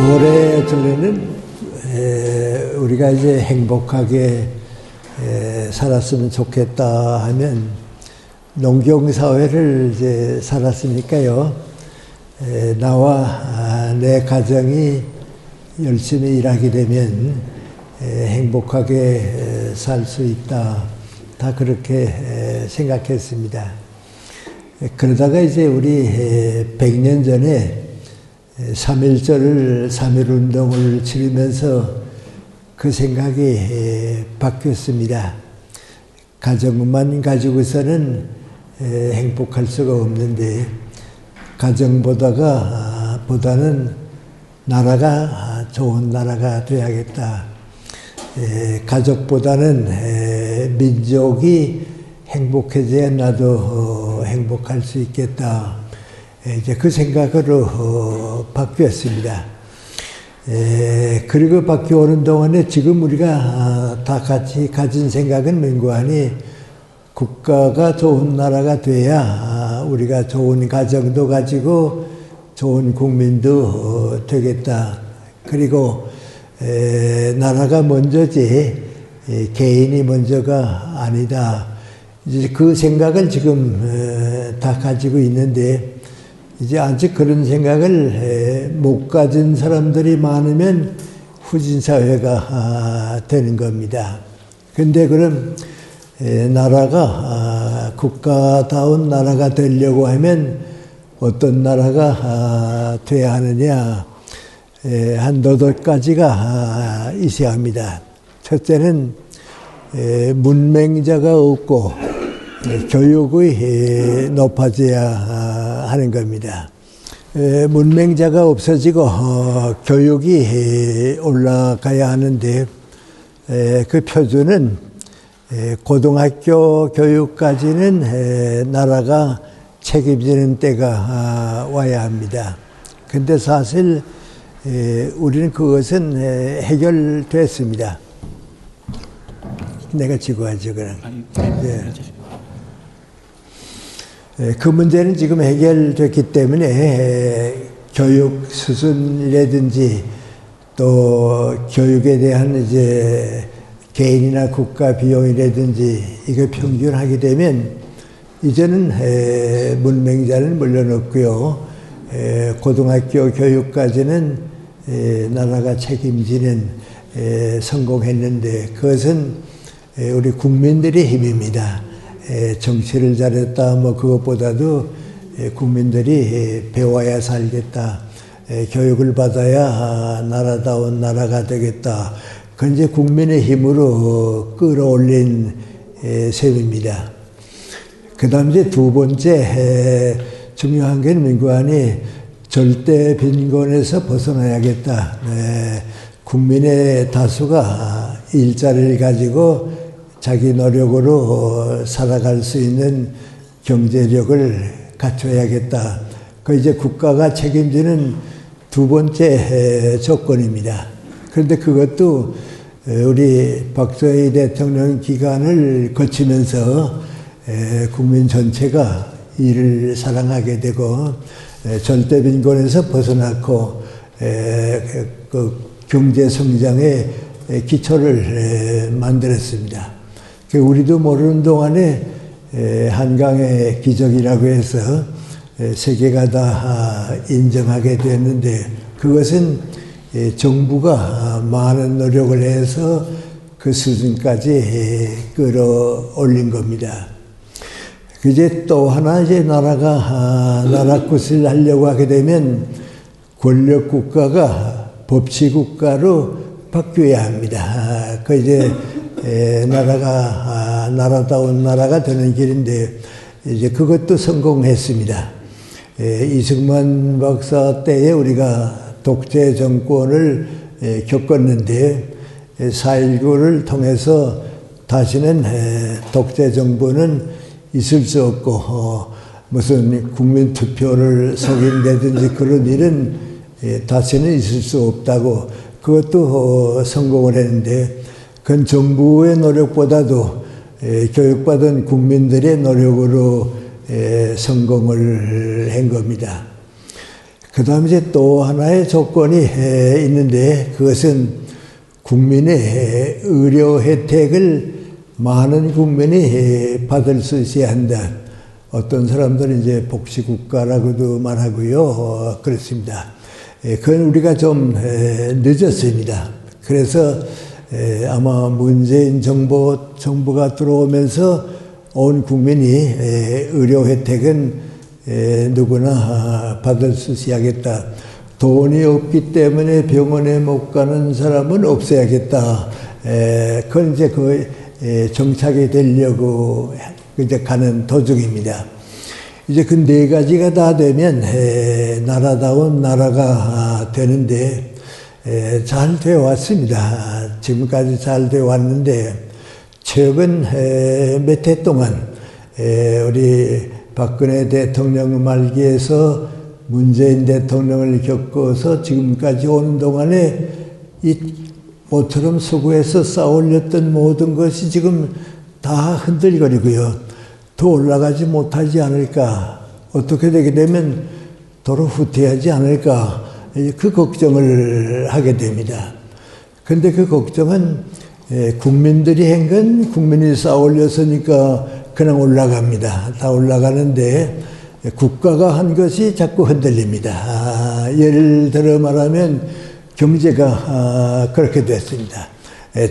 오래전에는 우리가 이제 행복하게 살았으면 좋겠다 하면 농경사회를 이제 살았으니까요. 나와 내 가정이 열심히 일하게 되면 행복하게 살 수 있다. 다 그렇게 생각했습니다. 그러다가 이제 우리 100년 전에 3.1절 3.1운동을 치르면서 그 생각이 바뀌었습니다. 가정만 가지고서는 행복할 수가 없는데 가정보다는 나라가 좋은 나라가 돼야겠다. 가족보다는 민족이 행복해져야 나도 행복할 수 있겠다. 이제 그 생각으로 바뀌었습니다. 그리고 바뀌어오는 동안에 지금 우리가 다 같이 가진 생각은 맹고하니 국가가 좋은 나라가 돼야 우리가 좋은 가정도 가지고 좋은 국민도 되겠다. 그리고 나라가 먼저지 개인이 먼저가 아니다. 이제 그 생각을 지금 다 가지고 있는데 이제 아직 그런 생각을 못 가진 사람들이 많으면 후진사회가 되는 겁니다. 근데 그럼 나라가 국가다운 나라가 되려고 하면 어떤 나라가 돼야 하느냐, 한 8가지가 있어야 합니다. 첫째는 문맹자가 없고 교육이 높아져야 하는 겁니다. 문맹자가 없어지고 교육이 올라가야 하는데 그 표준은 고등학교 교육까지는 나라가 책임지는 때가 와야 합니다. 근데 사실 우리는 그것은 해결됐습니다. 내가 지고하죠, 그럼. 그 문제는 지금 해결됐기 때문에 교육 수준이라든지 또 교육에 대한 이제 개인이나 국가 비용이라든지 이거 평균하게 되면 이제는 문맹자는 물론 없고요. 고등학교 교육까지는 나라가 책임지는 성공했는데 그것은 우리 국민들의 힘입니다. 정치를 잘했다 뭐 그것보다도 국민들이 배워야 살겠다. 교육을 받아야 나라다운 나라가 되겠다. 그건 이제 국민의 힘으로 끌어올린 셈입니다. 그 다음 이제 두 번째 중요한 게 민관이 절대 빈곤에서 벗어나야겠다. 국민의 다수가 일자리를 가지고 자기 노력으로 살아갈 수 있는 경제력을 갖춰야겠다. 그 이제 국가가 책임지는 두 번째 조건입니다. 그런데 그것도 우리 박정희 대통령 기간을 거치면서 국민 전체가 이를 사랑하게 되고 절대 빈곤에서 벗어났고 그 경제 성장의 기초를 만들었습니다. 우리도 모르는 동안에 한강의 기적이라고 해서 세계가 다 인정하게 됐는데 그것은 정부가 많은 노력을 해서 그 수준까지 끌어올린 겁니다. 이제 또 하나 이제 나라 것을 하려고 하게 되면 권력 국가가 법치 국가로 바뀌어야 합니다. 그 이제 나라가 나라다운 나라가 되는 길인데 이제 그것도 성공했습니다. 이승만 박사 때에 우리가 독재 정권을 겪었는데 4.19를 통해서 다시는 독재 정부는 있을 수 없고 무슨 국민 투표를 속인다든지 그런 일은 다시는 있을 수 없다고 그것도 성공을 했는데 그건 정부의 노력보다도 교육받은 국민들의 노력으로 성공을 한 겁니다. 그 다음에 이제 또 하나의 조건이 있는데, 그것은 국민의 의료 혜택을 많은 국민이 받을 수 있어야 한다. 어떤 사람들은 이제 복지국가라고도 말하고요. 그렇습니다. 그건 우리가 좀 늦었습니다. 그래서 아마 문재인 정부가 들어오면서 온 국민이 의료 혜택은 누구나 받을 수 있어야겠다. 돈이 없기 때문에 병원에 못 가는 사람은 없어야겠다. 그건 이제 정착이 되려고 이제 가는 도중입니다. 이제 그 네 가지가 다 되면 나라다운 나라가 되는데 잘 되어 왔습니다. 지금까지 잘 되어 왔는데 최근 몇 해 동안 우리 박근혜 대통령 말기에서 문재인 대통령을 겪어서 지금까지 오는 동안에 이 모처럼 수고해서 쌓아올렸던 모든 것이 지금 다 흔들거리고요. 더 올라가지 못하지 않을까. 어떻게 되게 되면 도로 후퇴하지 않을까. 그 걱정을 하게 됩니다. 그런데 그 걱정은 국민들이 한 건 국민이 쌓아올렸으니까 그냥 올라갑니다. 다 올라가는데 국가가 한 것이 자꾸 흔들립니다. 예를 들어 말하면 경제가 그렇게 됐습니다.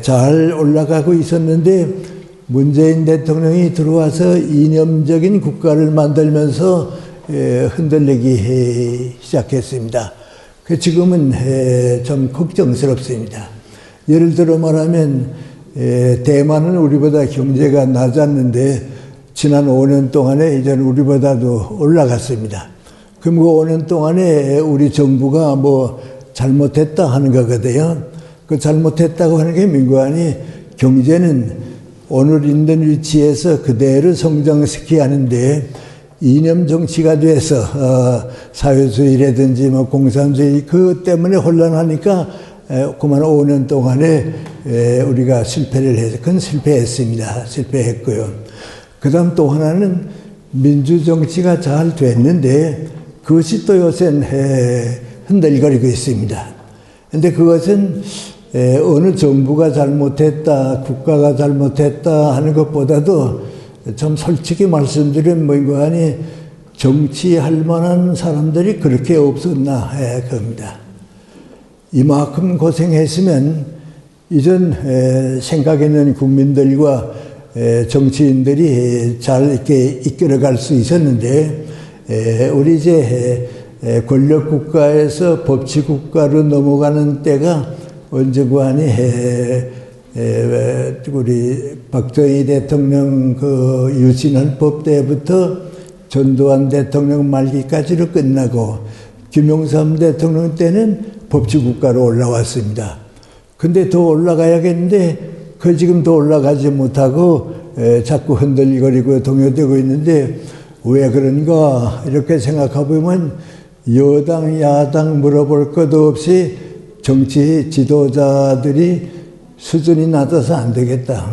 잘 올라가고 있었는데 문재인 대통령이 들어와서 이념적인 국가를 만들면서 흔들리기 시작했습니다. 지금은 좀 걱정스럽습니다. 예를 들어 말하면 대만은 우리보다 경제가 낮았는데 지난 5년 동안에 이제는 우리보다도 올라갔습니다. 그럼 그 5년 동안에 우리 정부가 뭐 잘못했다 하는 거거든요. 그 잘못했다고 하는 게 민관이 경제는 오늘 있는 위치에서 그대로 성장시켜야 하는데 이념 정치가 돼서 사회주의라든지 뭐 공산주의 그 때문에 혼란하니까 그만 5년 동안에 우리가 실패를 해서 그건 실패했습니다. 실패했고요. 그 다음 또 하나는 민주정치가 잘 됐는데 그것이 또 요새는 흔들거리고 있습니다. 그런데 그것은 어느 정부가 잘못했다, 국가가 잘못했다 하는 것보다도 좀 솔직히 말씀드리면 뭔가 하니 정치할 만한 사람들이 그렇게 없었나 겁니다. 이만큼 고생했으면 이전 생각있는 국민들과 정치인들이 잘 이렇게 이끌어갈 수 있었는데 우리 이제 권력국가에서 법치국가로 넘어가는 때가 언제고 하니 우리 박정희 대통령 그 유신헌법 때부터 전두환 대통령 말기까지로 끝나고 김영삼 대통령 때는 법치국가로 올라왔습니다. 근데 더 올라가야겠는데 그 지금 더 올라가지 못하고 자꾸 흔들거리고 동요되고 있는데 왜 그런가 이렇게 생각해보면 여당 야당 물어볼 것도 없이 정치 지도자들이 수준이 낮아서 안 되겠다.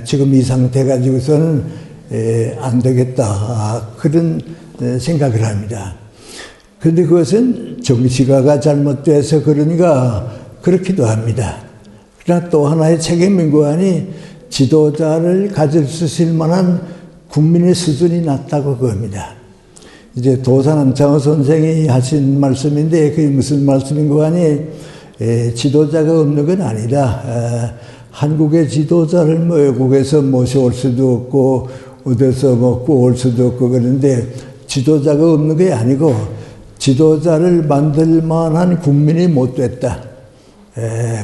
지금 이 상태 가지고서는 안 되겠다. 그런 생각을 합니다. 그런데 그것은 정치가가 잘못돼서 그러니까 그렇기도 합니다. 그러나 또 하나의 책임인 거 아니 지도자를 가질 수 있을 만한 국민의 수준이 낮다고 그겁니다. 이제 도산암창호 선생이 하신 말씀인데 그게 무슨 말씀인 거 아니 지도자가 없는 건 아니다. 한국의 지도자를 뭐 외국에서 모셔올 수도 없고 어디서 뭐 구올 수도 없고 그런데 지도자가 없는 게 아니고 지도자를 만들 만한 국민이 못 됐다.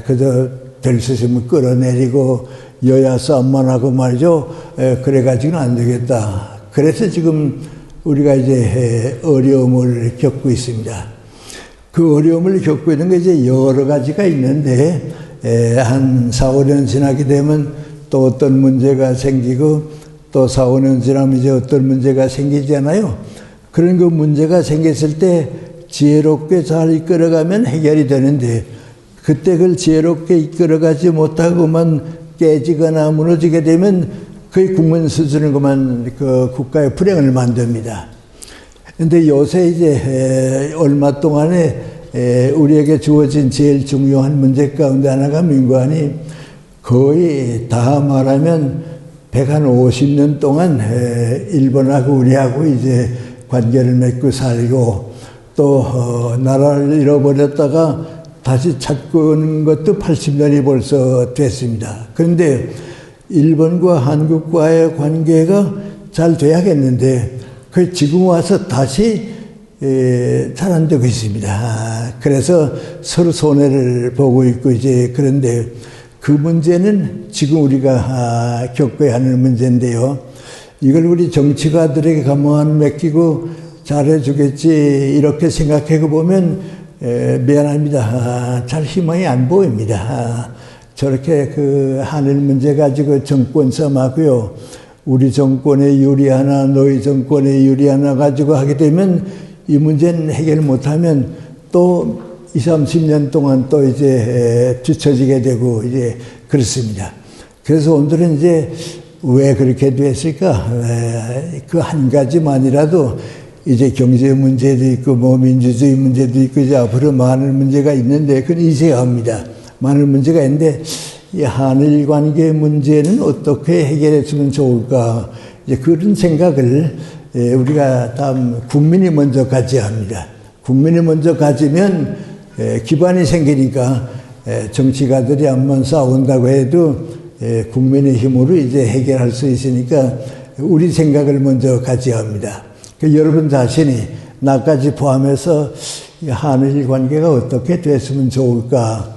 그저 될 수 있으면 끌어내리고 여야 싸움만 하고 말이죠. 그래가지고는 안 되겠다. 그래서 지금 우리가 이제 어려움을 겪고 있습니다. 그 어려움을 겪고 있는 게 이제 여러 가지가 있는데 한 4, 5년 지나게 되면 또 어떤 문제가 생기고 또 4, 5년 지나면 이제 어떤 문제가 생기잖아요. 그런 그 문제가 생겼을 때 지혜롭게 잘 이끌어가면 해결이 되는데 그때 그걸 지혜롭게 이끌어가지 못하고만 깨지거나 무너지게 되면 거의 국민 수준은 그만 그 국가의 불행을 만듭니다. 근데 요새 이제 얼마 동안에 우리에게 주어진 제일 중요한 문제 가운데 하나가 민관이 거의 다 말하면 150년 동안 일본하고 우리하고 이제 관계를 맺고 살고 또 나라를 잃어버렸다가 다시 찾고 오는 것도 80년이 벌써 됐습니다. 그런데 일본과 한국과의 관계가 잘 돼야겠는데 그 지금 와서 다시 잘 안 되고 있습니다. 그래서 서로 손해를 보고 있고 이제 그런데 그 문제는 지금 우리가 겪어야 하는 문제인데요. 이걸 우리 정치가들에게 가만 맡기고 잘해주겠지 이렇게 생각해 보면 미안합니다. 잘 희망이 안 보입니다. 저렇게 그 한일 문제 가지고 정권 싸움하고요. 우리 정권에 유리하나 너희 정권에 유리하나 가지고 하게 되면 이 문제는 해결 못하면 또 20, 30년 동안 또 이제 뒤처지게 되고 이제 그렇습니다. 그래서 오늘은 이제 왜 그렇게 됐을까? 그 한 가지만이라도 이제 경제 문제도 있고 뭐 민주주의 문제도 있고 이제 앞으로 많은 문제가 있는데 그건 이제야 합니다. 많은 문제가 있는데 이 한일 관계 문제는 어떻게 해결했으면 좋을까? 이제 그런 생각을 우리가 다음 국민이 먼저 가져야 합니다. 국민이 먼저 가지면 기반이 생기니까 정치가들이 한번 싸운다고 해도 국민의 힘으로 이제 해결할 수 있으니까 우리 생각을 먼저 가져야 합니다. 여러분 자신이 나까지 포함해서 한일 관계가 어떻게 됐으면 좋을까?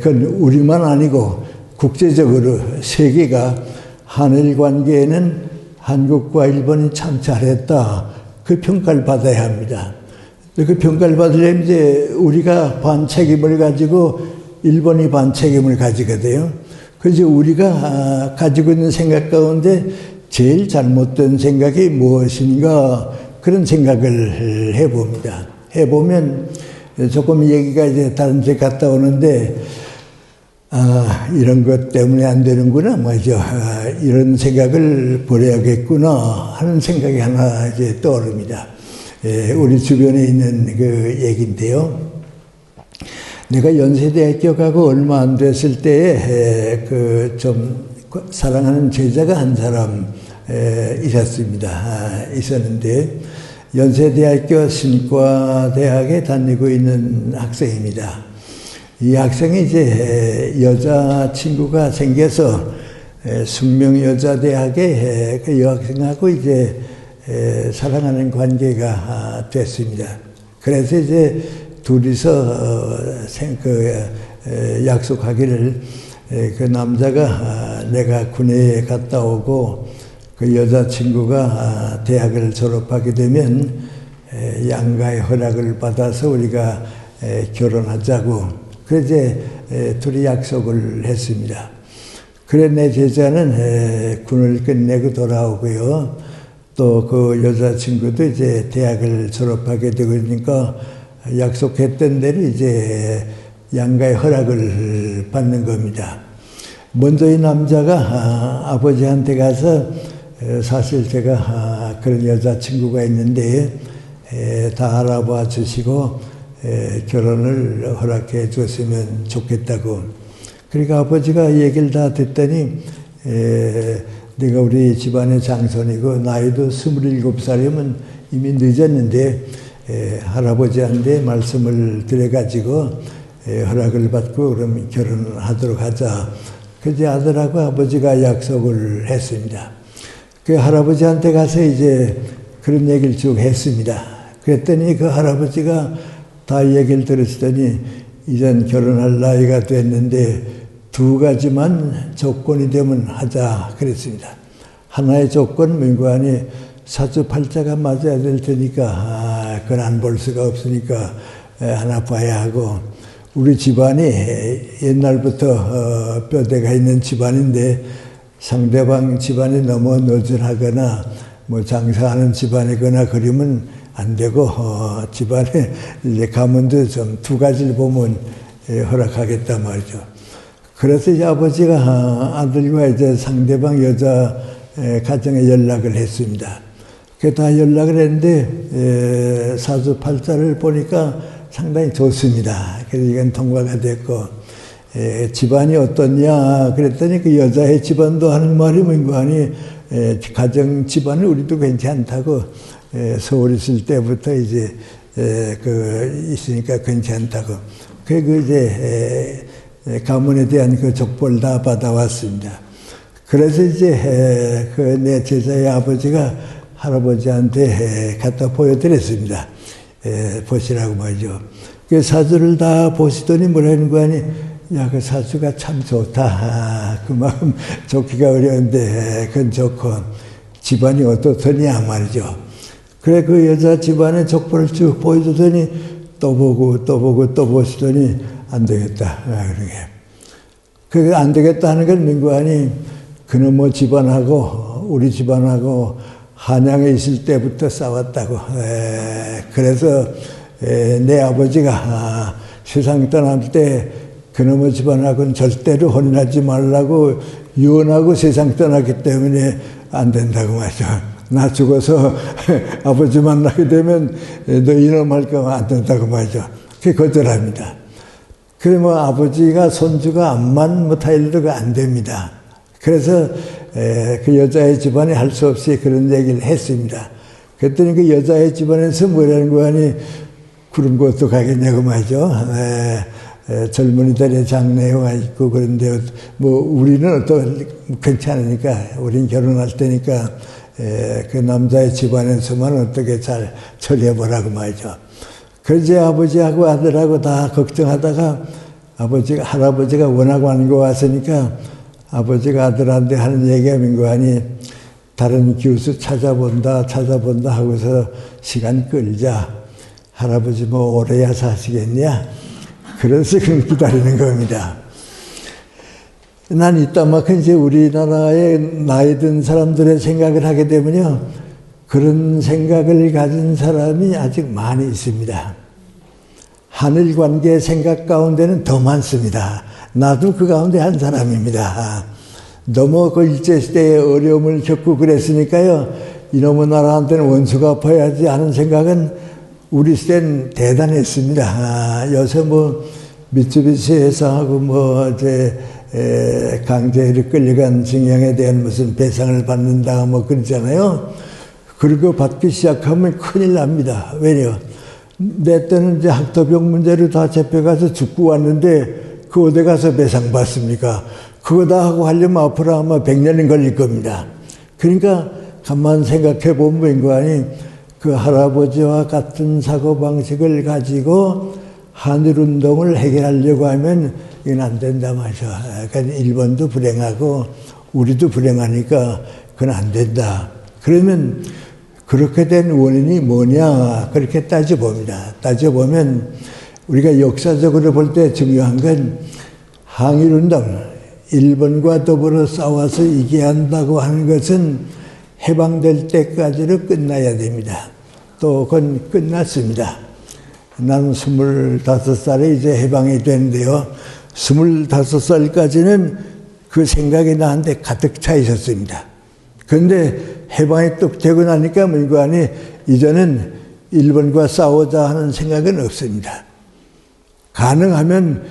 그건 우리만 아니고 국제적으로 세계가 한일 관계에는 한국과 일본이 참 잘했다. 그 평가를 받아야 합니다. 그 평가를 받으려면 이제 우리가 반 책임을 가지고 일본이 반 책임을 가지거든요. 그래서 우리가 가지고 있는 생각 가운데 제일 잘못된 생각이 무엇인가 그런 생각을 해봅니다. 해보면 조금 얘기가 이제 다른 데 갔다 오는데 이런 것 때문에 안 되는구나 뭐죠. 이런 생각을 버려야겠구나 하는 생각이 하나 이제 떠오릅니다. 우리 주변에 있는 그 얘기인데요. 내가 연세대학교 가고 얼마 안 됐을 때에 그 좀 사랑하는 제자가 한 사람 있었는데 연세대학교 신과대학에 다니고 있는 학생입니다. 이 학생이 이제 여자친구가 생겨서 숙명여자대학에 그 여학생하고 이제 사랑하는 관계가 됐습니다. 그래서 이제 둘이서 약속하기를 그 남자가 내가 군에 갔다 오고 그 여자친구가 대학을 졸업하게 되면 양가의 허락을 받아서 우리가 결혼하자고 그래서 둘이 약속을 했습니다. 그래 내 제자는 군을 끝내고 돌아오고요. 또 그 여자친구도 이제 대학을 졸업하게 되고 그러니까 약속했던 대로 이제 양가의 허락을 받는 겁니다. 먼저 이 남자가 아버지한테 가서 사실 제가 그런 여자친구가 있는데 다 알아봐 주시고 결혼을 허락해 줬으면 좋겠다고. 그러니까 아버지가 얘기를 다 듣더니 내가 우리 집안의 장손이고 나이도 27살이면 이미 늦었는데 할아버지한테 말씀을 드려가지고 허락을 받고 그럼 결혼하도록 하자. 그래서 아들하고 아버지가 약속을 했습니다. 그 할아버지한테 가서 이제 그런 얘기를 쭉 했습니다. 그랬더니 그 할아버지가 다 얘기를 들으시더니 이젠 결혼할 나이가 됐는데 두 가지만 조건이 되면 하자 그랬습니다. 하나의 조건 민관이 사주팔자가 맞아야 될 테니까 그건 안 볼 수가 없으니까 하나 봐야 하고 우리 집안이 옛날부터 뼈대가 있는 집안인데 상대방 집안이 너무 너절하거나 뭐 장사하는 집안이거나 그러면 안 되고 집안에 이제 가문도 좀 두 가지를 보면 허락하겠단 말이죠. 그래서 이제 아버지가 아들과 이제 상대방 여자 가정에 연락을 했습니다. 그 다 연락을 했는데 사주팔자를 보니까 상당히 좋습니다. 그래서 이건 통과가 됐고 집안이 어떠냐 그랬더니 그 여자의 집안도 하는 말이 뭔가니 가정 집안은 우리도 괜찮다고 서울 있을 때부터 이제 있으니까 괜찮다고 그 이제 가문에 대한 그 족보를 다 받아왔습니다. 그래서 이제 내 제자의 아버지가 할아버지한테 갖다 보여드렸습니다. 보시라고 말이죠. 그 사주를 다 보시더니 뭐라는 거 아니, 야, 그 사주가 참 좋다. 그만큼 좋기가 어려운데, 그건 좋고, 집안이 어떻더냐 말이죠. 그래, 그 여자 집안의 족보를 쭉 보여주더니, 또 보고, 또 보고, 또 보시더니, 안 되겠다. 그러게. 그게 안 되겠다 하는 건 뭔가 아니, 그놈의 집안하고, 우리 집안하고, 한양에 있을 때부터 싸웠다고. 그래서 내 아버지가 세상 떠날 때 그놈의 집안하고는 절대로 혼인하지 말라고 유언하고 세상 떠났기 때문에 안 된다고 말이죠. 나 죽어서 아버지 만나게 되면 너 이놈 할 거면 안 된다고 말이죠. 그게 거절합니다. 그러면 아버지가 손주가 암만 못하일도 안 됩니다. 그래서 그 여자의 집안이 할 수 없이 그런 얘기를 했습니다. 그랬더니 그 여자의 집안에서 뭐라는 거 아니, 그런 것도 가겠냐고 말이죠. 젊은이들의 장래가 있고 그런데 뭐 우리는 또 괜찮으니까 우린 결혼할 때니까 그 남자의 집안에서만 어떻게 잘 처리해보라고 말이죠. 그래서 아버지하고 아들하고 다 걱정하다가 할아버지가 원하고 하는 거 왔으니까 아버지가 아들한테 하는 얘기가 뭔가 아니, 다른 교수 찾아본다 하고서 시간 끌자. 할아버지 뭐 오래야 사시겠냐? 그래서 그걸 기다리는 겁니다. 난 이따만큼 이제 우리나라의 나이 든 사람들의 생각을 하게 되면요, 그런 생각을 가진 사람이 아직 많이 있습니다. 하늘 관계 생각 가운데는 더 많습니다. 나도 그 가운데 한 사람입니다. 너무 그 일제시대의 어려움을 겪고 그랬으니까요, 이놈의 나라한테는 원수가 갚아야지 하는 생각은 우리 시대는 대단했습니다. 요새 뭐 미쓰비시 회사하고 뭐 강제로 끌려간 징용에 대한 무슨 배상을 받는다 뭐 그러잖아요. 그리고 받기 시작하면 큰일 납니다. 왜냐? 내 때는 이제 학도병 문제로 다 잡혀가서 죽고 왔는데 그 어디 가서 배상 받습니까? 그거 다 하고 하려면 앞으로 아마 100년은 걸릴 겁니다. 그러니까 가만 생각해 보면 거 아니, 그 할아버지와 같은 사고방식을 가지고 한일운동을 해결하려고 하면 이건 안 된다 말이죠. 그러니까 일본도 불행하고 우리도 불행하니까 그건 안 된다. 그러면 그렇게 된 원인이 뭐냐 그렇게 따져봅니다. 따져보면 우리가 역사적으로 볼 때 중요한 건 항일운동, 일본과 더불어 싸워서 이겨야 한다고 하는 것은 해방될 때까지로 끝나야 됩니다. 또 그건 끝났습니다. 나는 25살에 이제 해방이 되는데요. 25살까지는 그 생각이 나한테 가득 차 있었습니다. 그런데 해방이 뚝 되고 나니까 뭔가 아니, 이제는 일본과 싸우자 하는 생각은 없습니다. 가능하면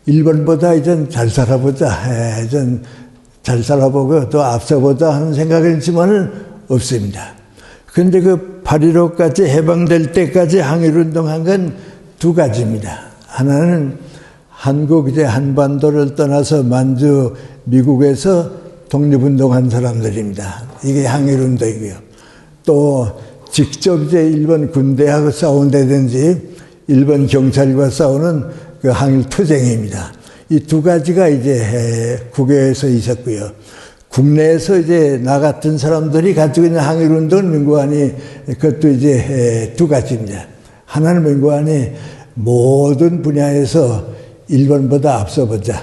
일본보다 이젠 잘 살아보자, 이젠 잘 살아보고 또 앞서보자 하는 생각은 있지만은 없습니다. 그런데 그 8.15까지 해방될 때까지 항일운동한 건 두 가지입니다. 하나는 한국 이제 한반도를 떠나서 만주 미국에서 독립운동한 사람들입니다. 이게 항일운동이고요. 또 직접 이제 일본 군대하고 싸운다든지 일본 경찰과 싸우는 그 항일투쟁입니다. 이 두 가지가 이제 국외에서 있었고요. 국내에서 이제 나 같은 사람들이 가지고 있는 항일운동은 민구안이 그것도 이제 두 가지입니다. 하나는 민구안이 모든 분야에서 일본보다 앞서보자.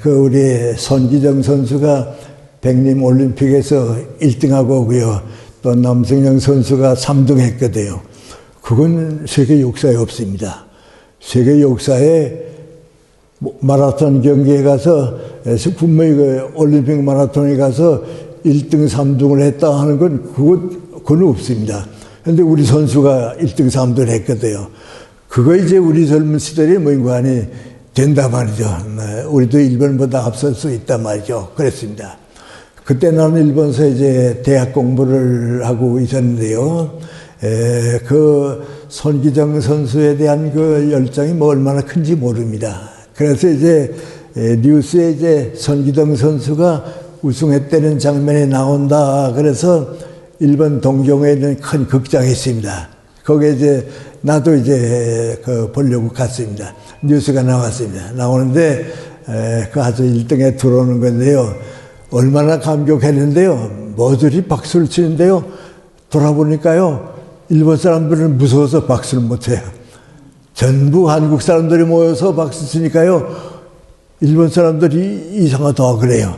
그 우리 손기정 선수가 백림 올림픽에서 1등하고 오고요. 또 남승영 선수가 3등 했거든요. 그건 세계 역사에 없습니다. 세계 역사에 마라톤 경기에 가서 분명히 그 올림픽 마라톤에 가서 1등, 3등을 했다 하는 건 그건 없습니다. 그런데 우리 선수가 1등, 3등을 했거든요. 그거 이제 우리 젊은 시절에 뭐인관이 된다 말이죠. 우리도 일본보다 앞설 수 있다 말이죠. 그랬습니다. 그때 나는 일본서 이제 대학 공부를 하고 있었는데요. 그 손기정 선수에 대한 그 열정이 뭐 얼마나 큰지 모릅니다. 그래서 이제 뉴스에 이제 손기정 선수가 우승했다는 장면이 나온다. 그래서 일본 동경에 있는 큰 극장이 있습니다. 거기에 이제 나도 이제 그 보려고 갔습니다. 뉴스가 나왔습니다. 나오는데 그 아주 1등에 들어오는 건데요. 얼마나 감격했는데요. 모조리 박수를 치는데요. 돌아보니까요. 일본 사람들은 무서워서 박수를 못해요. 전부 한국 사람들이 모여서 박수 치니까요. 일본 사람들이 이상하다 그래요.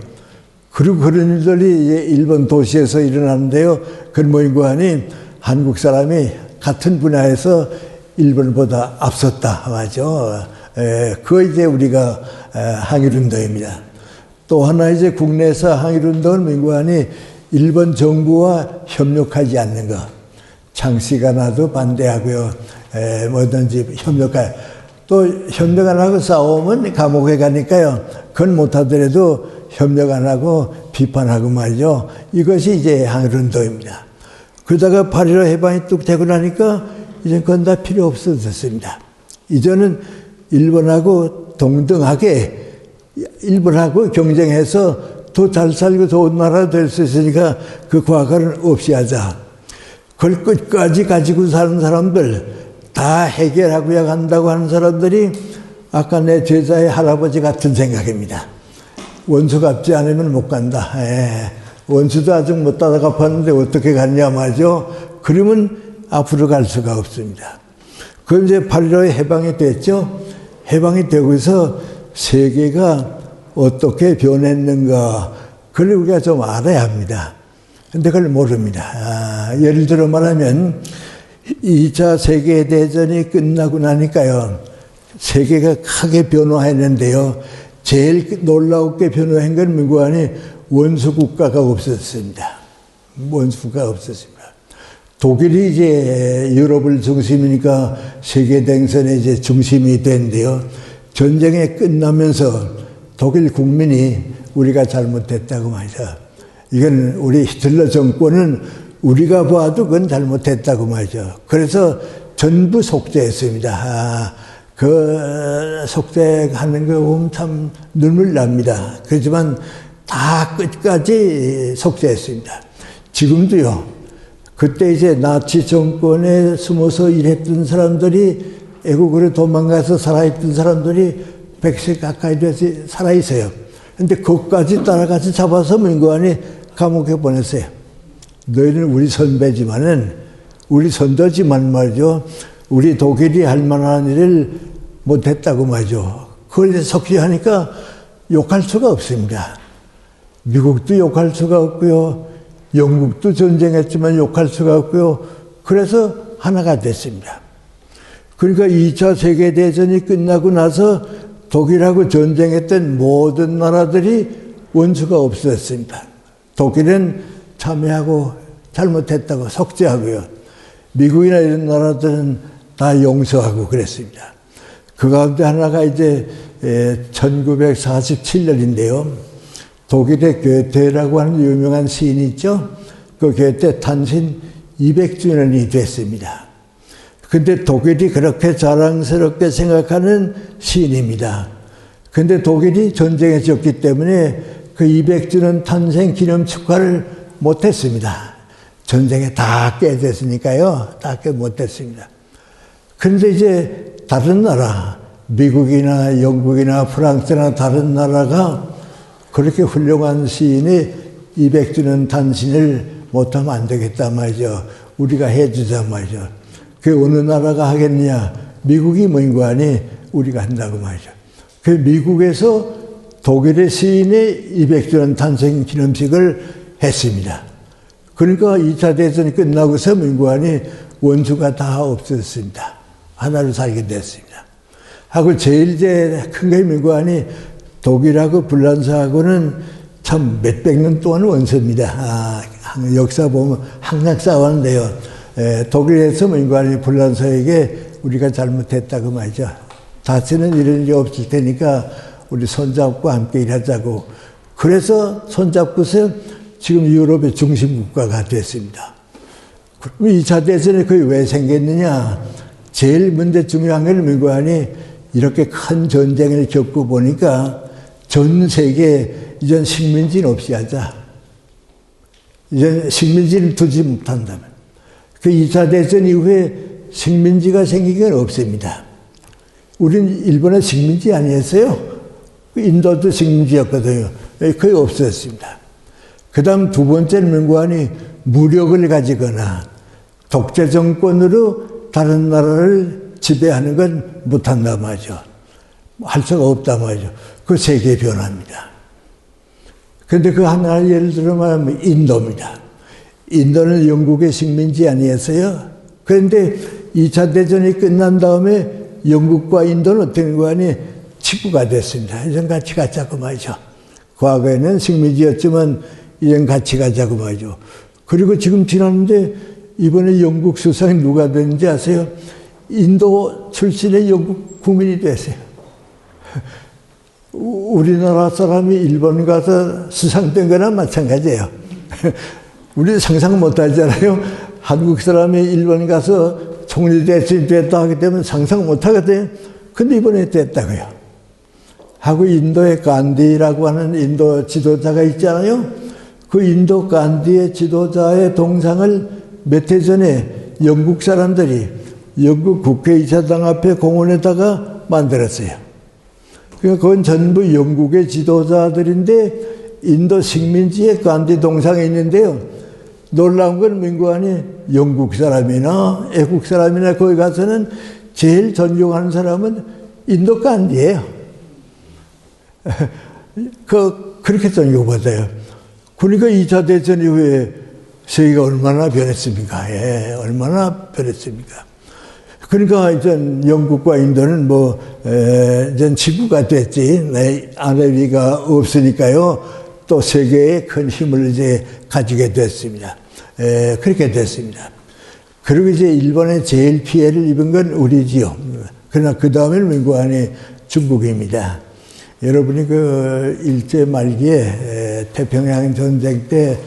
그리고 그런 일들이 일본 도시에서 일어나는데요. 그건 뭐인고 하니 한국 사람이 같은 분야에서 일본보다 앞섰다 하죠. 그거 이제 우리가 항일운동입니다. 또 하나 이제 국내에서 항일운동은 뭐인고 하니 일본 정부와 협력하지 않는 거. 창씨가 나도 반대하고요. 뭐든지 협력할. 또 협력 안 하고 싸우면 감옥에 가니까요. 그건 못하더라도 협력 안 하고 비판하고 말이죠. 이것이 이제 항일운동입니다. 그러다가 8.15 해방이 뚝 되고 나니까 이제 그건 다 필요 없어졌습니다. 이제는 일본하고 동등하게 일본하고 경쟁해서 더 잘 살고 좋은 나라 될 수 있으니까 그 과거는 없이 하자. 그걸 끝까지 가지고 사는 사람들, 다 해결하고야 간다고 하는 사람들이 아까 내 제자의 할아버지 같은 생각입니다. 원수 갚지 않으면 못 간다. 원수도 아직 못 따라 갚았는데 어떻게 갔냐 말이죠. 그러면 앞으로 갈 수가 없습니다. 그 이제 8.15에 해방이 됐죠. 해방이 되고서 세계가 어떻게 변했는가, 그걸 우리가 좀 알아야 합니다. 근데 그걸 모릅니다. 예를 들어 말하면 2차 세계대전이 끝나고 나니까요. 세계가 크게 변화했는데요. 제일 놀라웠게 변화한 건 뭐고 하니 원수 국가가 없었습니다. 원수 국가가 없었습니다. 독일이 이제 유럽을 중심이니까 세계 댕선의 이제 중심이 됐는데요. 전쟁이 끝나면서 독일 국민이 우리가 잘못했다고 말이죠. 이건 우리 히틀러 정권은 우리가 봐도 그건 잘못했다고 말이죠. 그래서 전부 속죄했습니다. 그 속죄하는 거 보면 참 눈물 납니다. 그렇지만 다 끝까지 속죄했습니다. 지금도요. 그때 이제 나치 정권에 숨어서 일했던 사람들이 애국으로 도망가서 살아있던 사람들이 100세 가까이 돼서 살아있어요. 근데 그것까지 따라가서 잡아서 민관이 감옥에 보냈어요. 너희는 우리 선배지만은, 우리 선조지만 말이죠. 우리 독일이 할 만한 일을 못했다고 말이죠. 그걸 속죄하니까 욕할 수가 없습니다. 미국도 욕할 수가 없고요. 영국도 전쟁했지만 욕할 수가 없고요. 그래서 하나가 됐습니다. 그러니까 2차 세계대전이 끝나고 나서 독일하고 전쟁했던 모든 나라들이 원수가 없었습니다. 독일은 참여하고 잘못했다고 속죄하고요. 미국이나 이런 나라들은 다 용서하고 그랬습니다. 그 가운데 하나가 이제 1947년인데요. 독일의 괴테라고 하는 유명한 시인이 있죠. 그 괴테 탄신 200주년이 됐습니다. 근데 독일이 그렇게 자랑스럽게 생각하는 시인입니다. 근데 독일이 전쟁에 졌기 때문에 그 200주년 탄생 기념 축하를 못했습니다. 전쟁에 다 깨졌으니까요. 다 못했습니다. 그런데 이제 다른 나라, 미국이나 영국이나 프랑스나 다른 나라가 그렇게 훌륭한 시인이 200주년 탄신을 못하면 안 되겠다 말이죠. 우리가 해주자 말이죠. 그 어느 나라가 하겠느냐. 미국이 뭔가 하니 우리가 한다고 말이죠. 그 미국에서 독일의 시인의 200주년 탄생 기념식을 했습니다. 그러니까 2차 대전이 끝나고서 뭔가 하니 원수가 다 없어졌습니다. 하나로 살게 됐습니다. 하고 제일 이제 큰 게 뭔가 하니 독일하고 불란서하고는 참 몇백 년 동안 원수입니다. 역사 보면 항상 싸웠는데요. 독일에서 민관이 불란서에게 우리가 잘못했다고 말이죠. 다시는 이런 일이 없을 테니까 우리 손잡고 함께 일하자고. 그래서 손잡고서 지금 유럽의 중심국가가 됐습니다. 그럼 2차 대전이 그게 왜 생겼느냐? 제일 문제 중요한 건 민관이 이렇게 큰 전쟁을 겪고 보니까 전 세계에 이전 식민지는 없이 하자. 이전 식민지를 두지 못한다면. 그 2차 대전 이후에 식민지가 생긴 건 없습니다. 우린 일본의 식민지 아니었어요? 인도도 식민지였거든요. 거의 없었습니다. 그 다음 두 번째는 민관이 무력을 가지거나 독재 정권으로 다른 나라를 지배하는 건 못한단 말이죠. 할 수가 없단 말이죠. 그 세계 변화입니다. 그런데 그 하나의 예를 들어 말하면 인도입니다. 인도는 영국의 식민지 아니었어요? 그런데 2차 대전이 끝난 다음에 영국과 인도는 어떻게 된 거 아니? 친구가 됐습니다. 이젠 같이 가자고 말이죠. 과거에는 식민지였지만 이젠 같이 가자고 말이죠. 그리고 지금 지났는데 이번에 영국 수상이 누가 됐는지 아세요? 인도 출신의 영국 국민이 됐어요. 우리나라 사람이 일본 가서 수상된 거나 마찬가지예요. 우리 상상 못 하잖아요. 한국 사람이 일본 가서 총리 대신이 됐다 하기 때문에 상상 못 하거든요. 근데 이번에 됐다고요. 하고 인도의 간디라고 하는 인도 지도자가 있잖아요. 그 인도 간디의 지도자의 동상을 몇 해 전에 영국 사람들이 영국 국회의사당 앞에 공원에다가 만들었어요. 그러니까 그건 전부 영국의 지도자들인데 인도 식민지의 간디 동상이 있는데요. 놀라운 건 민관이 영국 사람이나 애국 사람이나 거기 가서는 제일 존경하는 사람은 인도 간디예요. 그렇게 존경받아요. 그러니까 2차 대전 이후에 세계가 얼마나 변했습니까? 예, 얼마나 변했습니까? 그러니까 이제 영국과 인도는 이제 친구가 됐지. 아내비가 없으니까요. 또 세계에 큰 힘을 이제 가지게 됐습니다. 그렇게 됐습니다. 그리고 이제 일본에 제일 피해를 입은 건 우리지요. 그러나 그 다음에는 민관이 중국입니다. 여러분이 그 일제 말기에 태평양 전쟁 때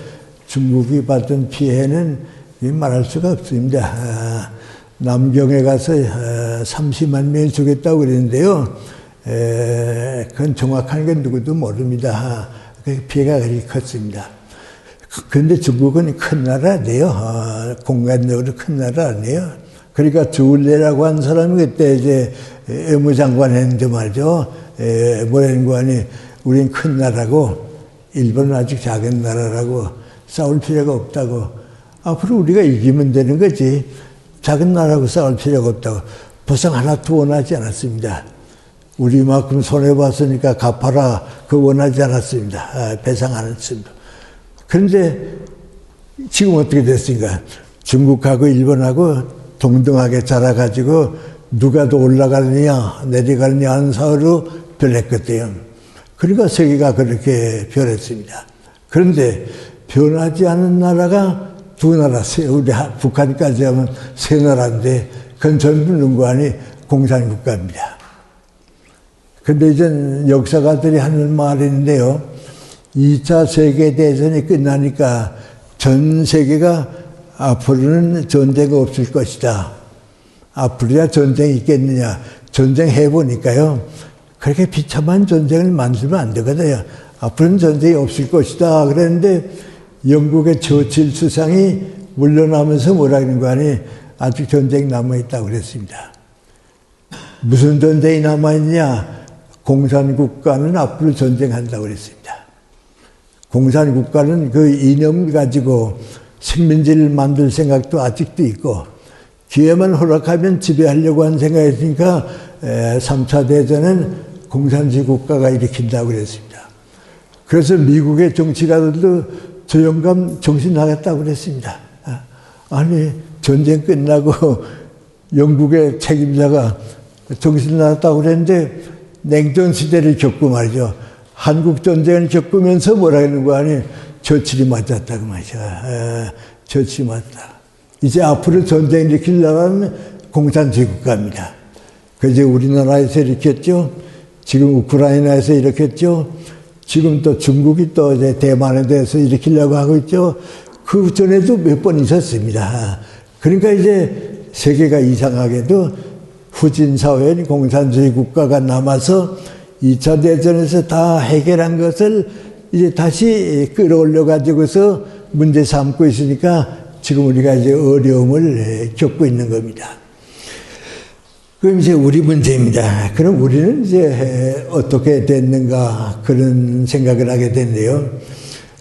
중국이 받은 피해는 말할 수가 없습니다. 남경에 가서 30만 명이 죽였다고 그랬는데요. 그건 정확한 건 누구도 모릅니다. 피해가 그리 컸습니다. 그런데 중국은 큰 나라 아니에요. 공간적으로 큰 나라 아니에요. 그러니까 주울레라고 한 사람이 그때 이제 외무장관 했는데 말이죠. 뭐라는 우린 큰 나라고 일본은 아직 작은 나라라고 싸울 필요가 없다고. 앞으로 우리가 이기면 되는 거지. 작은 나라하고 싸울 필요가 없다고. 보상 하나도 원하지 않았습니다. 우리만큼 손해봤으니까 갚아라. 그거 원하지 않았습니다. 배상 안 했습니다. 그런데 지금 어떻게 됐습니까? 중국하고 일본하고 동등하게 자라가지고 누가 더 올라가느냐 내려가느냐 하는 사회로 변했거든요. 그러니까 세계가 그렇게 변했습니다. 그런데 변하지 않은 나라가 두 나라, 우리 북한까지 하면 세 나라인데 그건 전부 누구아니 공산국가입니다. 근데 이제 역사가들이 하는 말이 있는데요. 2차 세계대전이 끝나니까 전 세계가 앞으로는 전쟁이 없을 것이다. 앞으로야 전쟁이 있겠느냐. 전쟁 해보니까요. 그렇게 비참한 전쟁을 만들면 안 되거든요. 앞으로는 전쟁이 없을 것이다. 그랬는데 영국의 처칠 수상이 물러나면서 뭐라 그러는 거 아니 아직 전쟁이 남아있다고 그랬습니다. 무슨 전쟁이 남아있냐. 공산국가는 앞으로 전쟁한다고 그랬습니다. 공산국가는 그 이념을 가지고 식민지를 만들 생각도 아직도 있고 기회만 허락하면 지배하려고 한 생각이 있으니까 3차 대전은 공산주의 국가가 일으킨다고 그랬습니다. 그래서 미국의 정치가들도 저 영감 정신 나갔다고 그랬습니다. 아니 전쟁 끝나고 영국의 책임자가 정신 나갔다고 그랬는데 냉전 시대를 겪고 말이죠. 한국 전쟁을 겪으면서 뭐라 하는 거 아니? 저칠이 맞았다 그 말이야. 저칠이 맞다. 이제 앞으로 전쟁 일으키려면 공산주의 국가입니다. 그제 우리나라에서 일으켰죠. 지금 우크라이나에서 일으켰죠. 지금 또 중국이 또 이제 대만에 대해서 일으키려고 하고 있죠. 그 전에도 몇 번 있었습니다. 그러니까 이제 세계가 이상하게도 후진 사회인 공산주의 국가가 남아서 2차 대전에서 다 해결한 것을 이제 다시 끌어올려 가지고서 문제 삼고 있으니까 지금 우리가 이제 어려움을 겪고 있는 겁니다. 그럼 이제 우리 문제입니다. 그럼 우리는 이제 어떻게 됐는가 그런 생각을 하게 됐네요.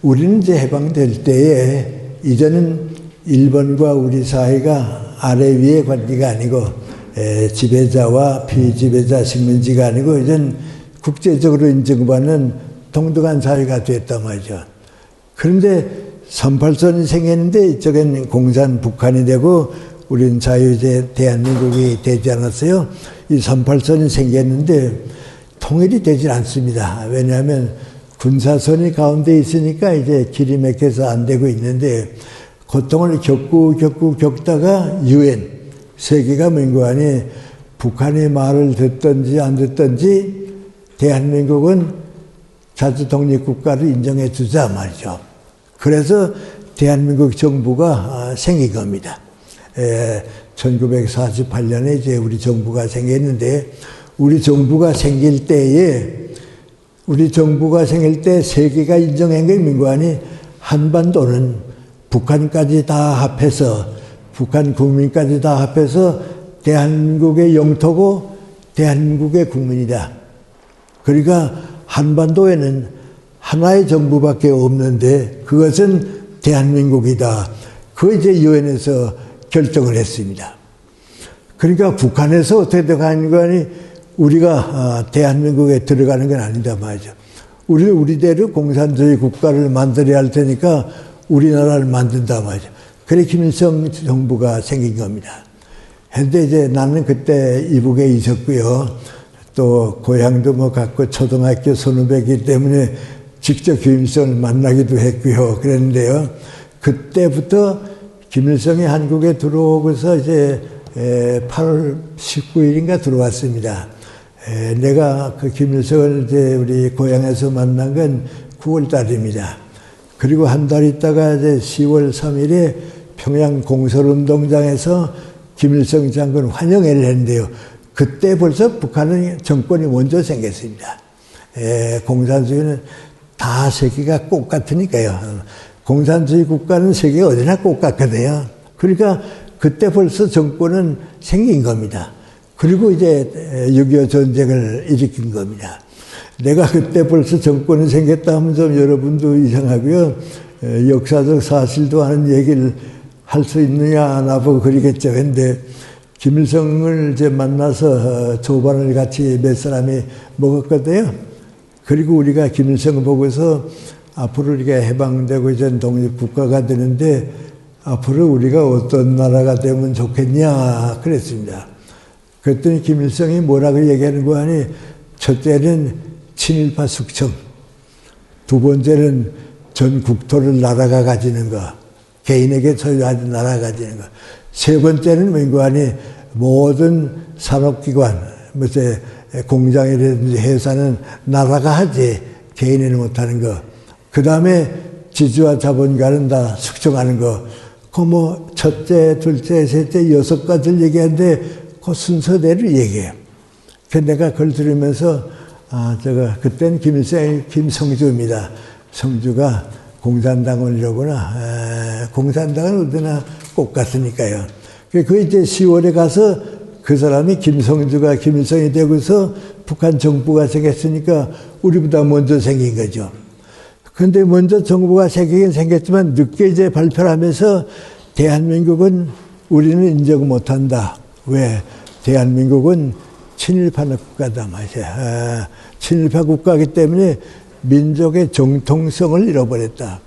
우리는 이제 해방될 때에 이제는 일본과 우리 사이가 아래 위의 관계가 아니고 지배자와 피지배자 식민지가 아니고 이제는 국제적으로 인정받는 동등한 사회가 됐단 말이죠. 그런데 38선이 생겼는데 이쪽엔 공산 북한이 되고 우리는 자유제 대한민국이 되지 않았어요. 이 38선이 생겼는데 통일이 되질 않습니다. 왜냐하면 군사선이 가운데 있으니까 이제 길이 막혀서 안 되고 있는데 고통을 겪다가 유엔 세계가 민관이 북한의 말을 듣든지 안 듣든지 대한민국은 자주 독립국가를 인정해 주자 말이죠. 그래서 대한민국 정부가 생긴 겁니다. 1948년에 이제 우리 정부가 생겼는데 우리 정부가 생길 때 세계가 인정한 게 민관이 한반도는 북한까지 다 합해서 북한 국민까지 다 합해서 대한민국의 영토고 대한민국의 국민이다. 그러니까 한반도에는 하나의 정부밖에 없는데 그것은 대한민국이다. 그 이제 유엔에서 결정을 했습니다. 그러니까 북한에서 어떻게 들어가는 거 아니 우리가 대한민국에 들어가는 건 아니다 말이죠. 우리대로 공산주의 국가를 만들어야 할 테니까 우리나라를 만든다 말이죠. 그래 김일성 정부가 생긴 겁니다. 근데 이제 나는 그때 이북에 있었고요. 또 고향도 뭐 갔고 초등학교 선후배이기 때문에 직접 김일성을 만나기도 했고요. 그랬는데요. 그때부터 김일성이 한국에 들어오고서 이제 8월 19일인가 들어왔습니다. 내가 그 김일성을 이제 우리 고향에서 만난 건 9월 달입니다. 그리고 한 달 있다가 이제 10월 3일에 평양 공설운동장에서 김일성 장군 환영회를 했는데요. 그때 벌써 북한은 정권이 먼저 생겼습니다. 공산주의는 다 세계가 꽃 같으니까요. 공산주의 국가는 세계 어디나 꽃 같거든요. 그러니까 그때 벌써 정권은 생긴 겁니다. 그리고 이제 6.25 전쟁을 일으킨 겁니다. 내가 그때 벌써 정권이 생겼다 하면 좀 여러분도 이상하고요. 역사적 사실도 아는 얘기를 할 수 있느냐 나보고 그러겠죠. 근데 김일성을 이제 만나서 조반을 같이 몇 사람이 먹었거든요. 그리고 우리가 김일성을 보고서 앞으로 우리가 해방되고 이제 독립국가가 되는데 앞으로 우리가 어떤 나라가 되면 좋겠냐 그랬습니다. 그랬더니 김일성이 뭐라고 얘기하는 거 아니 첫째는 친일파 숙청, 두 번째는 전 국토를 나라가 가지는 거, 개인에게 소유하는 나라가 가지는 거, 세 번째는 민관이 모든 산업기관, 무슨 공장이라든지 회사는 나라가 하지 개인이 못하는 거. 그 다음에 지주와 자본가는 다 숙청하는 거. 그 뭐 첫째, 둘째, 셋째, 여섯 가지를 얘기하는데 그 순서대로 얘기해요. 그 내가 그걸 들으면서 그땐 김성주입니다. 성주가 공산당원이라구나. 공산당은 어디나 꼭 같으니까요. 그 이제 10월에 가서 그 사람이 김성주가 김일성이 되고서 북한 정부가 생겼으니까 우리보다 먼저 생긴 거죠. 그런데 먼저 정부가 생기긴 생겼지만 늦게 이제 발표를 하면서 대한민국은 우리는 인정 못한다. 왜? 대한민국은 친일파 국가다 말이야. 친일파 국가이기 때문에 민족의 정통성을 잃어버렸다.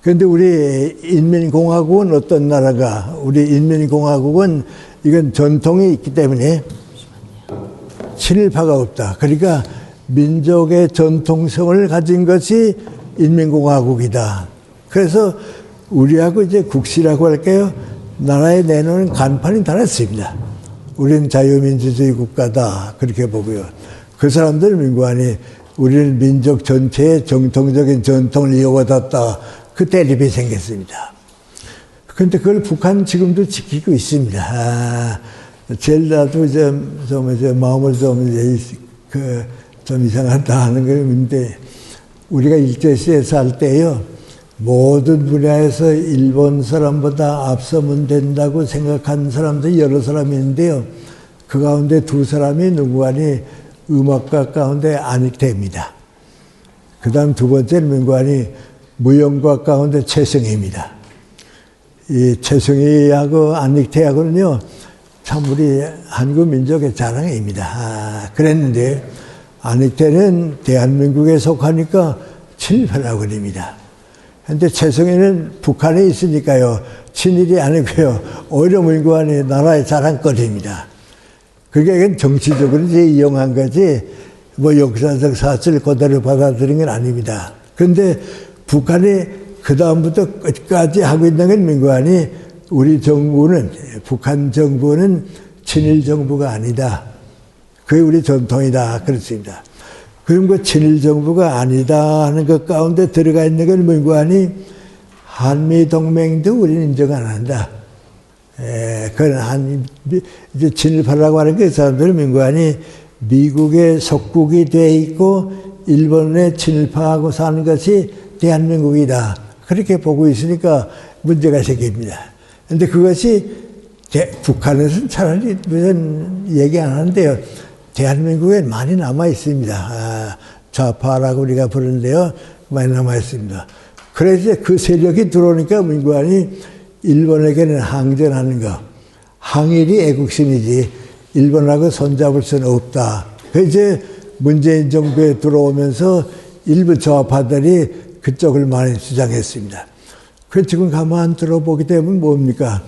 그런데 우리 인민공화국은 어떤 나라가? 우리 인민공화국은 이건 전통이 있기 때문에 친일파가 없다. 그러니까 민족의 전통성을 가진 것이 인민공화국이다. 그래서 우리하고 이제 국시라고 할까요? 나라에 내놓은 간판이 달랐습니다. 우리는 자유민주주의 국가다. 그렇게 보고요. 그 사람들 민관이 우리는 민족 전체의 정통적인 전통을 이어받았다. 그 대립이 생겼습니다. 그런데 그걸 북한 지금도 지키고 있습니다. 제일 나도 마음을 좀 이상하다 하는 건데, 우리가 일제시대에 살 때요, 모든 분야에서 일본 사람보다 앞서면 된다고 생각한 사람들이 여러 사람이 있는데요. 그 가운데 두 사람이 누구하니 음악가 가운데 안익태입니다. 그 다음 두 번째는 누구하니 무용가 가운데 최승희입니다. 이 최승희하고 안익태하고는요, 참 우리 한국 민족의 자랑입니다. 그랬는데 안익태는 대한민국에 속하니까 친일파라고 그럽니다. 그런데 최승희는 북한에 있으니까요, 친일이 아니고요, 오히려 민관이 나라의 자랑거리입니다. 그게 정치적으로 이제 이용한 거지, 뭐 역사적 사실을 그대로 받아들인 건 아닙니다. 그런데 북한이 그다음부터 끝까지 하고 있는 건 민관이 우리 정부는, 북한 정부는 친일 정부가 아니다. 그게 우리 전통이다. 그렇습니다. 그런 거 친일 정부가 아니다 하는 것 가운데 들어가 있는 건 민관이 한미동맹도 우리는 인정 안 한다. 그건 이제 친일파라고 하는 게 사람들 민관이 미국의 속국이 돼 있고 일본의 친일파하고 사는 것이 대한민국이다. 그렇게 보고 있으니까 문제가 생깁니다. 그런데 그것이 북한에서는 차라리 무슨 얘기 안 하는데요. 대한민국에 많이 남아 있습니다. 좌파라고 우리가 부르는데요. 많이 남아 있습니다. 그래서 그 세력이 들어오니까 민관이 일본에게는 항전하는 거. 항일이 애국심이지 일본하고 손잡을 수는 없다. 이제 문재인 정부에 들어오면서 일부 좌파들이 그쪽을 많이 주장했습니다. 그 지금 가만 들어보게 되면 뭡니까?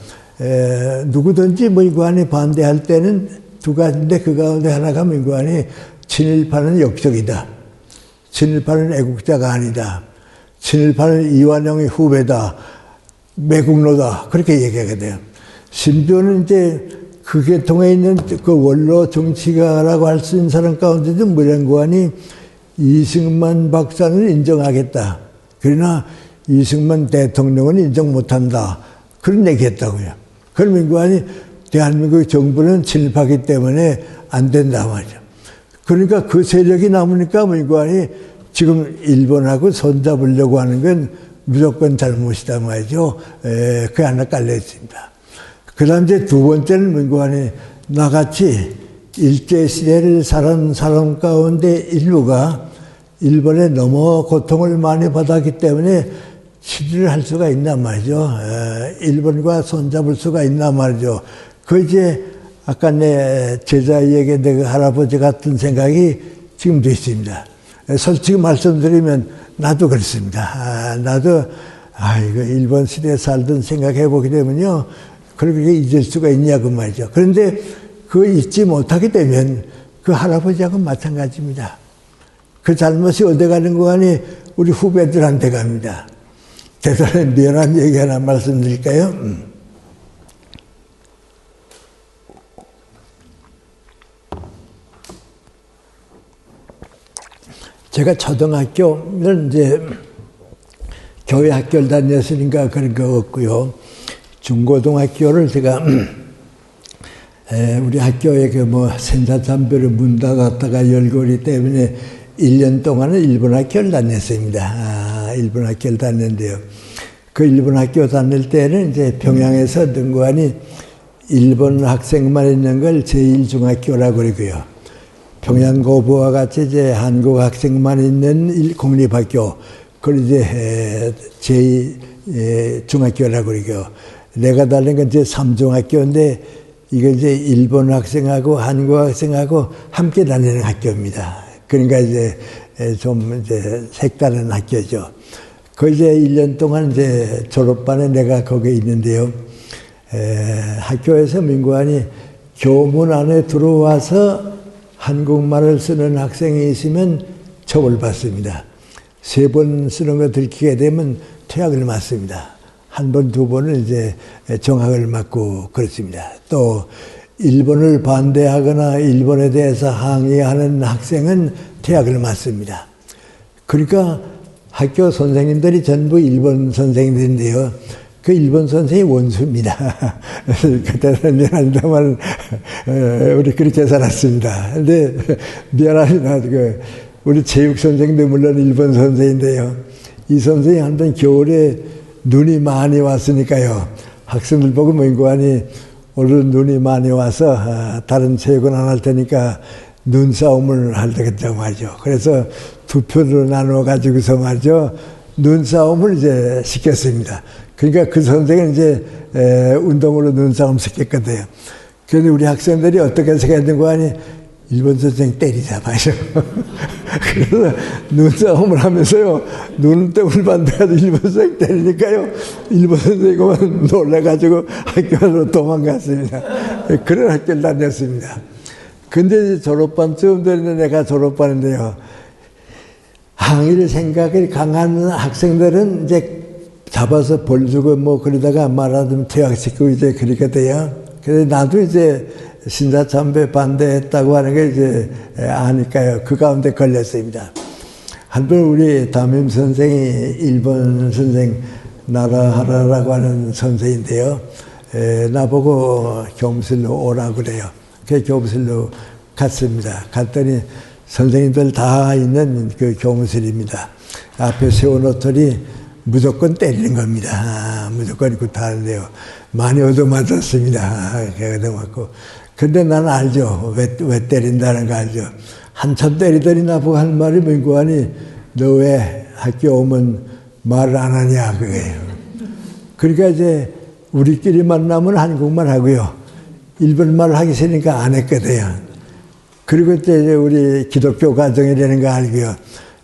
누구든지 민관이 반대할 때는 두 가지인데 그 가운데 하나가 민관이 친일파는 역적이다. 친일파는 애국자가 아니다. 친일파는 이완용의 후배다. 매국노다. 그렇게 얘기하게 돼요. 심지어는 이제 그 계통에 있는 그 원로 정치가라고 할 수 있는 사람 가운데도 무량관이 이승만 박사는 인정하겠다. 그러나 이승만 대통령은 인정 못한다. 그런 얘기 했다고요. 그런 민관이 대한민국 정부는 친일파이기 때문에 안 된다 말이죠. 그러니까 그 세력이 남으니까 민관이 지금 일본하고 손잡으려고 하는 건 무조건 잘못이다 말이죠. 그게 하나 깔려 있습니다. 그 다음 이제 두 번째는 민관이 나같이 일제시대를 살은 사람 가운데 일부가 일본에 너무 고통을 많이 받았기 때문에 치료를 할 수가 있단 말이죠. 일본과 손잡을 수가 있단 말이죠. 그 이제 아까 내 제자에게 내가 할아버지 같은 생각이 지금도 있습니다. 솔직히 말씀드리면 나도 그렇습니다. 나도 이거 일본 시대에 살던 생각해 보게 되면요, 그렇게 잊을 수가 있냐고 말이죠. 그런데 그거 잊지 못하게 되면 그 할아버지하고 마찬가지입니다. 그 잘못이 어디 가는 거 아니 우리 후배들한테 갑니다. 대단히 미안한 얘기 하나 말씀드릴까요? 제가 초등학교는 이제 교회 학교를 다녔으니까 그런 거 없고요. 중고등학교를 제가 우리 학교에 그 뭐 생사참배를 문 닫았다가 열거리 때문에 1년 동안은 일본 학교를 다녔습니다. 일본 학교를 다녔는데요. 그 일본 학교 다닐 때는 이제 평양에서 능구하니 일본 학생만 있는 걸 제1중학교라고 그러고요. 평양고부와 같이 이제 한국 학생만 있는 공립학교, 그걸 이제 제2중학교라고 그러고요. 내가 다닌 건 이제 3중학교인데 이거 이제 일본 학생하고 한국 학생하고 함께 다니는 학교입니다. 그러니까 이제 좀 이제 색다른 학교죠. 그 이제 1년 동안 이제 졸업반에 내가 거기에 있는데요. 학교에서 민관이 교문 안에 들어와서 한국말을 쓰는 학생이 있으면 처벌받습니다. 3번 쓰는 거 들키게 되면 퇴학을 맞습니다. 1번, 2번은 이제 정학을 맞고 그렇습니다. 또 일본을 반대하거나 일본에 대해서 항의하는 학생은 퇴학을 맞습니다. 그러니까 학교 선생님들이 전부 일본 선생님들인데요. 그 일본 선생이 원수입니다. 그때는 미안합니다만 우리 그렇게 살았습니다. 근데 미안합니다. 우리 체육 선생도 물론 일본 선생인데요. 이 선생이 한번 겨울에 눈이 많이 왔으니까요. 학생들 보고 맹고하니 오늘 눈이 많이 와서 다른 체육은 안 할 테니까 눈싸움을 할 때겠다고 말이죠. 그래서 2표로 나누어 가지고서 말이죠. 눈싸움을 이제 시켰습니다. 그러니까 그 선생은 이제 운동으로 눈싸움 시켰거든요. 그런데 우리 학생들이 어떻게 생각했는 거 아니? 일본 선생 때리자 말이죠. 그래서 눈싸움을 하면서요. 눈덩을 만들어서 일본 선생 때리니까요. 일본 선생님은 놀라가지고 학교로 도망갔습니다. 그런 학교를 다녔습니다. 근데 졸업반 처음 되는데 내가 졸업반인데요. 항일 생각이 강한 학생들은 이제 잡아서 벌 주고 뭐 그러다가 말하면 퇴학시키고 이제 그렇게 돼요. 그래서 나도 이제 신사참배 반대했다고 하는 게 이제 아니까요. 그 가운데 걸렸습니다. 한번 우리 담임 선생이 일본 선생 나라하라라고 하는 선생인데요. 나보고 교무실로 오라고 그래요. 그 교무실로 갔습니다. 갔더니 선생님들 다 있는 그 교무실입니다. 앞에 세워놓더니 무조건 때리는 겁니다. 무조건 굿하는데요. 많이 얻어맞았습니다. 얻어맞고. 근데 난 알죠. 왜 때린다는 거 알죠. 한참 때리더니 나보고 한 말이 뭔고 하니, 너 왜 학교 오면 말을 안 하냐, 그거예요. 그러니까 이제 우리끼리 만나면 한국말 하고요. 일본말 하기 싫으니까 안 했거든요. 그리고 이제 우리 기독교 가정이라는 거 알고요.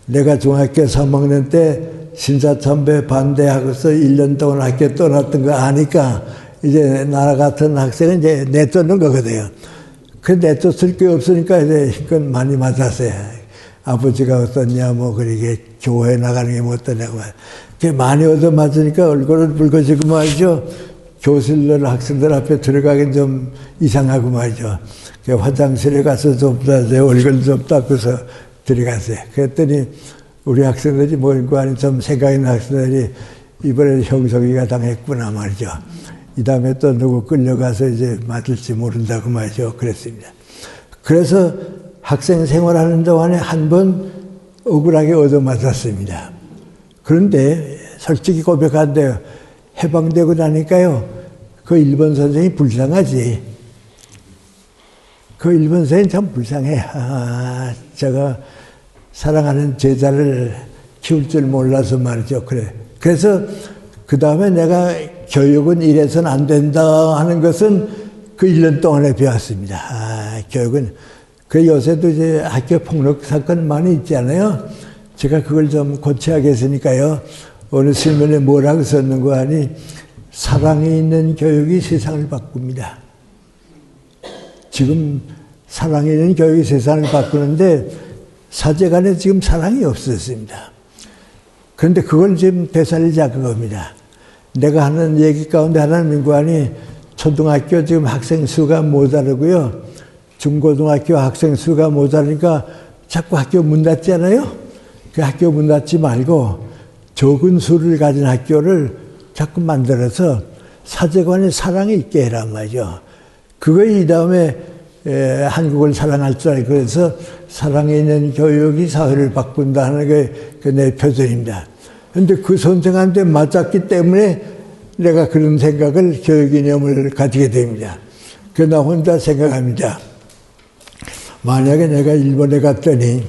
내가 중학교 3학년 때 신사참배 반대하고서 1년 동안 학교 떠났던 거 아니까 이제 나라 같은 학생은 이제 내쫓는 거거든요. 그 내쫓을 게 없으니까 이제 그건 많이 맞았어요. 아버지가 어떻냐, 뭐, 그러게 교회 나가는 게 뭐 어떠냐고. 그게 많이 얻어맞으니까 얼굴을 붉어지고 말이죠. 교실로 학생들 앞에 들어가긴 좀 이상하고 말이죠. 화장실에 가서 좀 내 얼굴 좀 닦고서 들어갔어요. 그랬더니 우리 학생들이 뭐인고 하니 좀 생각 있는 학생들이 이번에 형석이가 당했구나 말이죠. 이 다음에 또 누구 끌려가서 이제 맞을지 모른다고 말이죠. 그랬습니다. 그래서 학생 생활하는 동안에 한 번 억울하게 얻어맞았습니다. 그런데 솔직히 고백한대요. 해방되고 나니까요. 그 일본 선생이 불쌍하지. 그 일본 선생이 참 불쌍해. 제가 사랑하는 제자를 키울 줄 몰라서 말이죠. 그래. 그래서 그 다음에 내가 교육은 이래서는 안 된다 하는 것은 그 1년 동안에 배웠습니다. 교육은. 그 요새도 이제 학교 폭력 사건 많이 있잖아요. 제가 그걸 좀 고쳐야겠으니까요. 어느 실면에 뭐라고 썼는고 하니, 사랑이 있는 교육이 세상을 바꿉니다. 지금 사랑이 있는 교육이 세상을 바꾸는데 사제간에 지금 사랑이 없었습니다. 그런데 그걸 지금 되살리자는 겁니다. 내가 하는 얘기 가운데 하나는 민구하니, 초등학교 지금 학생 수가 모자르고요. 중고등학교 학생 수가 모자르니까 자꾸 학교 문 닫잖아요. 그 학교 문 닫지 말고 적은 수를 가진 학교를 자꾸 만들어서 사제관에 사랑이 있게 해란 말이죠. 그거에 이 다음에 한국을 사랑할 줄 알고, 그래서 사랑에 있는 교육이 사회를 바꾼다 하는 게 내 표절입니다. 그런데 그 선생한테 맞았기 때문에 내가 그런 생각을, 교육 이념을 가지게 됩니다. 그 나 혼자 생각합니다. 만약에 내가 일본에 갔더니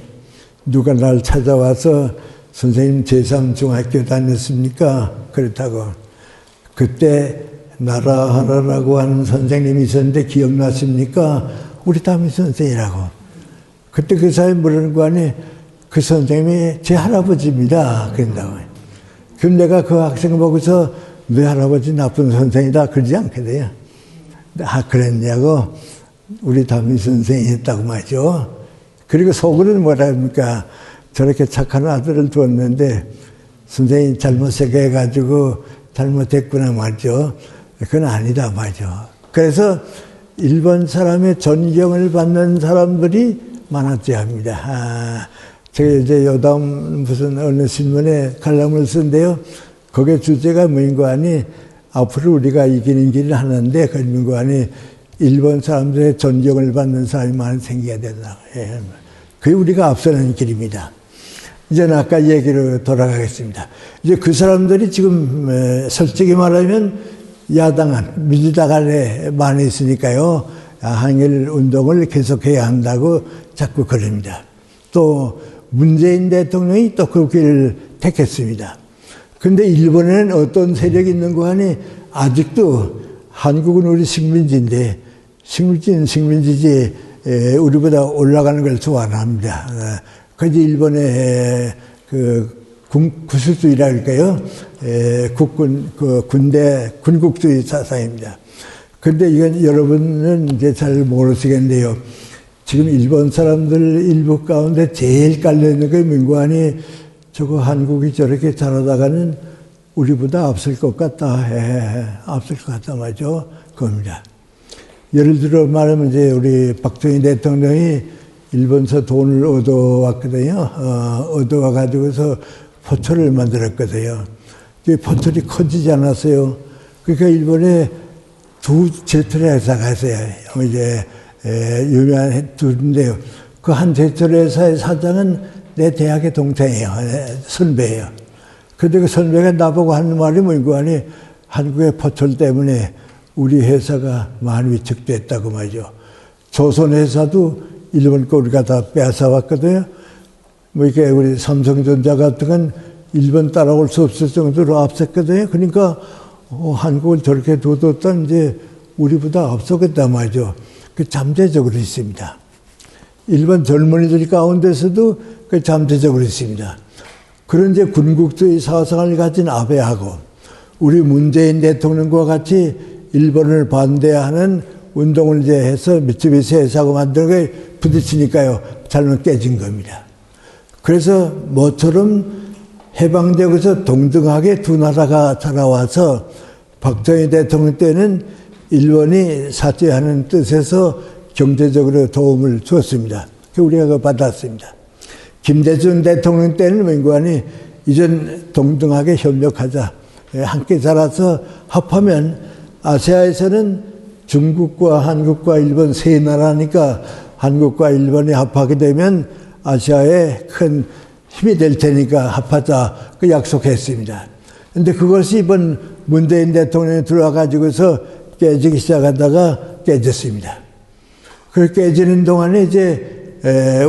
누가 날 찾아와서 선생님 제3중학교 다녔습니까? 그렇다고. 그때 나라하라라고 하는 선생님이 있었는데 기억나십니까? 우리 담임 선생이라고. 그때 그 사람이 물은 거 아니, 그 선생님이 제 할아버지입니다. 그런다고. 그럼 내가 그 학생 보고서 내 할아버지 나쁜 선생이다 그러지 않거든요. 그랬냐고. 우리 담임 선생이 했다고 말이죠. 그리고 속으로는 뭐라 합니까? 저렇게 착한 아들을 두었는데 선생님 잘못 생각해가지고 잘못했구나 말이죠. 그건 아니다 말이죠. 그래서 일본 사람의 존경을 받는 사람들이 많았어야 합니다. 제가 이제 요담 무슨 어느 신문에 칼럼을 쓴데요. 거기에 주제가 뭐인고하니 앞으로 우리가 이기는 길을 하는데 그 뭐인고하니 일본 사람들의 존경을 받는 사람이 많이 생겨야 된다. 예. 그게 우리가 앞서는 길입니다. 이제는 아까 얘기로 돌아가겠습니다. 이제 그 사람들이 지금 솔직히 말하면 야당한 민주당 안에 많이 있으니까요. 항일 운동을 계속해야 한다고 자꾸 그럽니다. 또 문재인 대통령이 또 그 길을 택했습니다. 그런데 일본에는 어떤 세력이 있는고 하니 아직도 한국은 우리 식민지인데 식민지지 우리보다 올라가는 걸 좋아는 합니다. 그래서 일본의 구술주의라 할까요? 군국주의 사상입니다. 그런데 이건 여러분은 이제 잘 모르시겠는데요. 지금 일본 사람들 일부 가운데 제일 깔려있는 게 민관이 저거 한국이 저렇게 잘하다가는 우리보다 앞설 것 같다. 앞설 것 같다 말이죠. 그겁니다. 예를 들어 말하면 이제 우리 박정희 대통령이 일본서 돈을 얻어왔거든요. 얻어와가지고서 포철을 만들었거든요. 그 포철이 커지지 않았어요. 그러니까 일본에 두 제철 회사가 있어요. 이제 유명한 둘인데요. 그 한 제철 회사의 사장은 내 대학의 동생이에요. 선배예요. 근데 그 선배가 나보고 하는 말이 뭐인고 하니 한국의 포철 때문에 우리 회사가 많이 위축됐다고 말이죠. 조선 회사도 일본 거 우리가 다 뺏어왔거든요. 뭐 이렇게 우리 삼성전자 같은 건 일본 따라올 수 없을 정도로 앞섰거든요. 그러니까 한국을 저렇게 둬뒀던 이제 우리보다 앞서겠다 말이죠. 그 잠재적으로 있습니다. 일본 젊은이들 가운데서도 그 잠재적으로 있습니다. 그런 이제 군국주의 사상을 가진 아베하고 우리 문재인 대통령과 같이 일본을 반대하는 운동을 이제 해서 미쓰비시 회사하고 만든 게 부딪히니까요. 잘못 깨진 겁니다. 그래서 모처럼 해방되고서 동등하게 두 나라가 자라와서 박정희 대통령 때는 일본이 사죄하는 뜻에서 경제적으로 도움을 주었습니다. 우리가 그거 받았습니다. 김대중 대통령 때는 맹관이 이전 동등하게 협력하자. 함께 자라서 합하면 아시아에서는 중국과 한국과 일본 세 나라니까 한국과 일본이 합하게 되면 아시아에 큰 힘이 될 테니까 합하자 그 약속했습니다. 그런데 그것이 이번 문재인 대통령이 들어와가지고서 깨지기 시작하다가 깨졌습니다. 그 깨지는 동안에 이제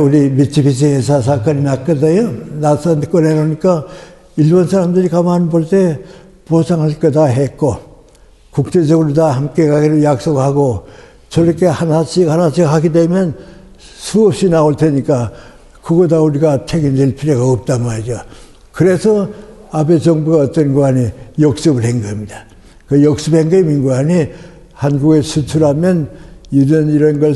우리 미쓰비시 회사 사건이 났거든요. 나서 꺼내놓으니까 일본 사람들이 가만 볼 때 보상할 거다 했고 국제적으로 다 함께 가기로 약속하고 저렇게 하나씩 하게 되면 수없이 나올 테니까 그거 다 우리가 책임질 필요가 없단 말이죠. 그래서 아베 정부가 어떤 거아니 역습을 한 겁니다. 그 역습한 게 민관이 한국에 수출하면 이런 걸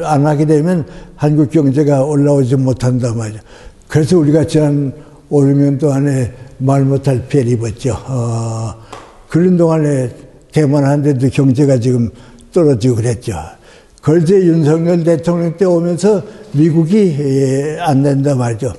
안 하게 되면 한국 경제가 올라오지 못한단 말이죠. 그래서 우리가 지난 5, 6년 동안에 말 못할 피해를 입었죠. 그런 동안에 대만한데도 경제가 지금 떨어지고 그랬죠. 그걸 이제 윤석열 대통령 때 오면서 미국이 안 된다 말이죠.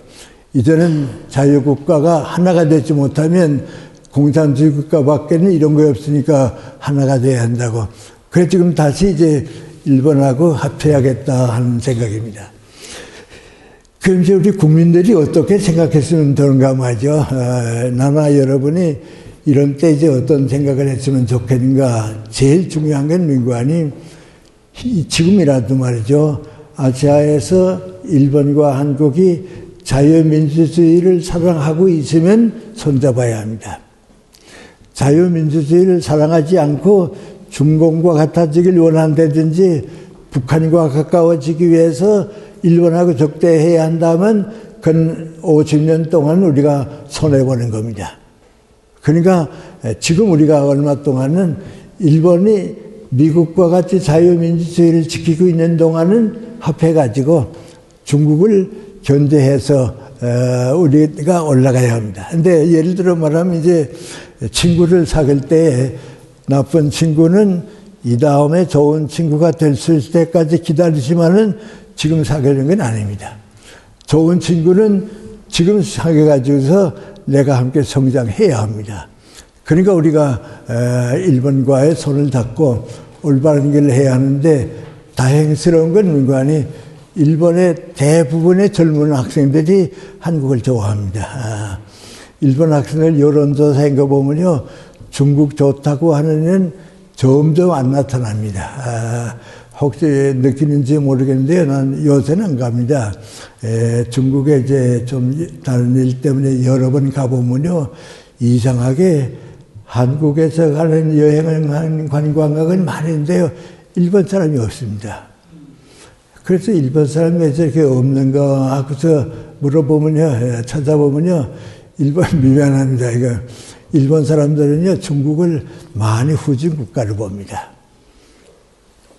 이제는 자유국가가 하나가 되지 못하면 공산주의 국가밖에는 이런 거 없으니까 하나가 돼야 한다고. 그래서 지금 다시 이제 일본하고 합해야겠다 하는 생각입니다. 그럼 이제 우리 국민들이 어떻게 생각했으면 되는가 말이죠. 나나 여러분이 이런 때 이제 어떤 생각을 했으면 좋겠는가. 제일 중요한 건 민관이 지금이라도 말이죠. 아시아에서 일본과 한국이 자유민주주의를 사랑하고 있으면 손잡아야 합니다. 자유민주주의를 사랑하지 않고 중공과 같아지길 원한다든지 북한과 가까워지기 위해서 일본하고 적대해야 한다면 그 50년 동안 우리가 손해보는 겁니다. 그러니까 지금 우리가 얼마 동안은 일본이 미국과 같이 자유민주주의를 지키고 있는 동안은 합해가지고 중국을 견제해서 우리가 올라가야 합니다. 근데 예를 들어 말하면 이제 친구를 사귈 때 나쁜 친구는 이 다음에 좋은 친구가 될 수 있을 때까지 기다리지만은 지금 사귀는 건 아닙니다. 좋은 친구는 지금 사귀어가지고서 내가 함께 성장해야 합니다. 그러니까 우리가 일본과의 손을 잡고 올바른 길을 해야 하는데 다행스러운 건 문관이 일본의 대부분의 젊은 학생들이 한국을 좋아합니다. 일본 학생들 여론조사인 거 보면요. 중국 좋다고 하는 애는 점점 안 나타납니다. 혹시 느끼는지 모르겠는데요. 난 요새는 안 갑니다. 중국에 이제 좀 다른 일 때문에 여러 번 가보면요. 이상하게 한국에서 가는 여행을 하는 관광객은 많은데요. 일본 사람이 없습니다. 그래서 일본 사람이 왜 저렇게 없는가 하고서 물어보면요. 찾아보면요. 일본 미안합니다. 이거. 일본 사람들은요. 중국을 많이 후진 국가로 봅니다.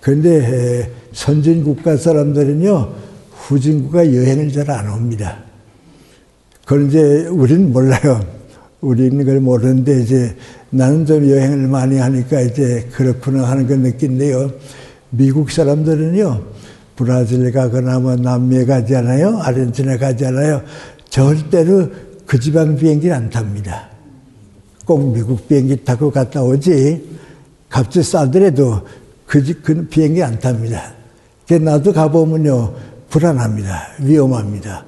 그런데 선진 국가 사람들은요. 후진 국가 여행을 잘 안 옵니다. 그건 이제 우리는 몰라요. 우리는 그걸 모르는데 이제 나는 좀 여행을 많이 하니까 이제 그렇구나 하는 걸 느낀대요. 미국 사람들은요. 브라질 가거나 뭐 남미에 가잖아요. 아르헨티나 가잖아요. 절대로 그 지방 비행기는 안 탑니다. 꼭 미국 비행기 타고 갔다 오지. 값이 싸더라도 그 비행기 안 탑니다. 나도 가보면요. 불안합니다. 위험합니다.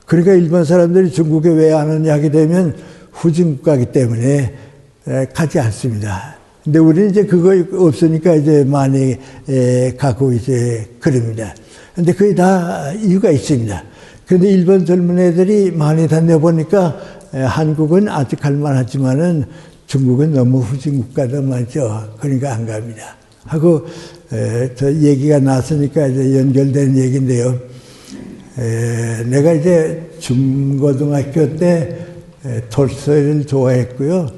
그러니까 일본 사람들이 중국에 왜 안 오냐 하게 되면 후진 국가이기 때문에 가지 않습니다. 근데 우리는 이제 그거 없으니까 이제 많이 가고 이제 그럽니다. 근데 그게 다 이유가 있습니다. 그런데 일본 젊은 애들이 많이 다녀보니까 한국은 아직 갈만하지만은 중국은 너무 후진 국가도 많죠. 그러니까 안 갑니다. 하고 저 얘기가 나왔으니까 이제 연결된 얘기인데요. 내가 이제 중고등학교 때 톨스토이를 좋아했고요.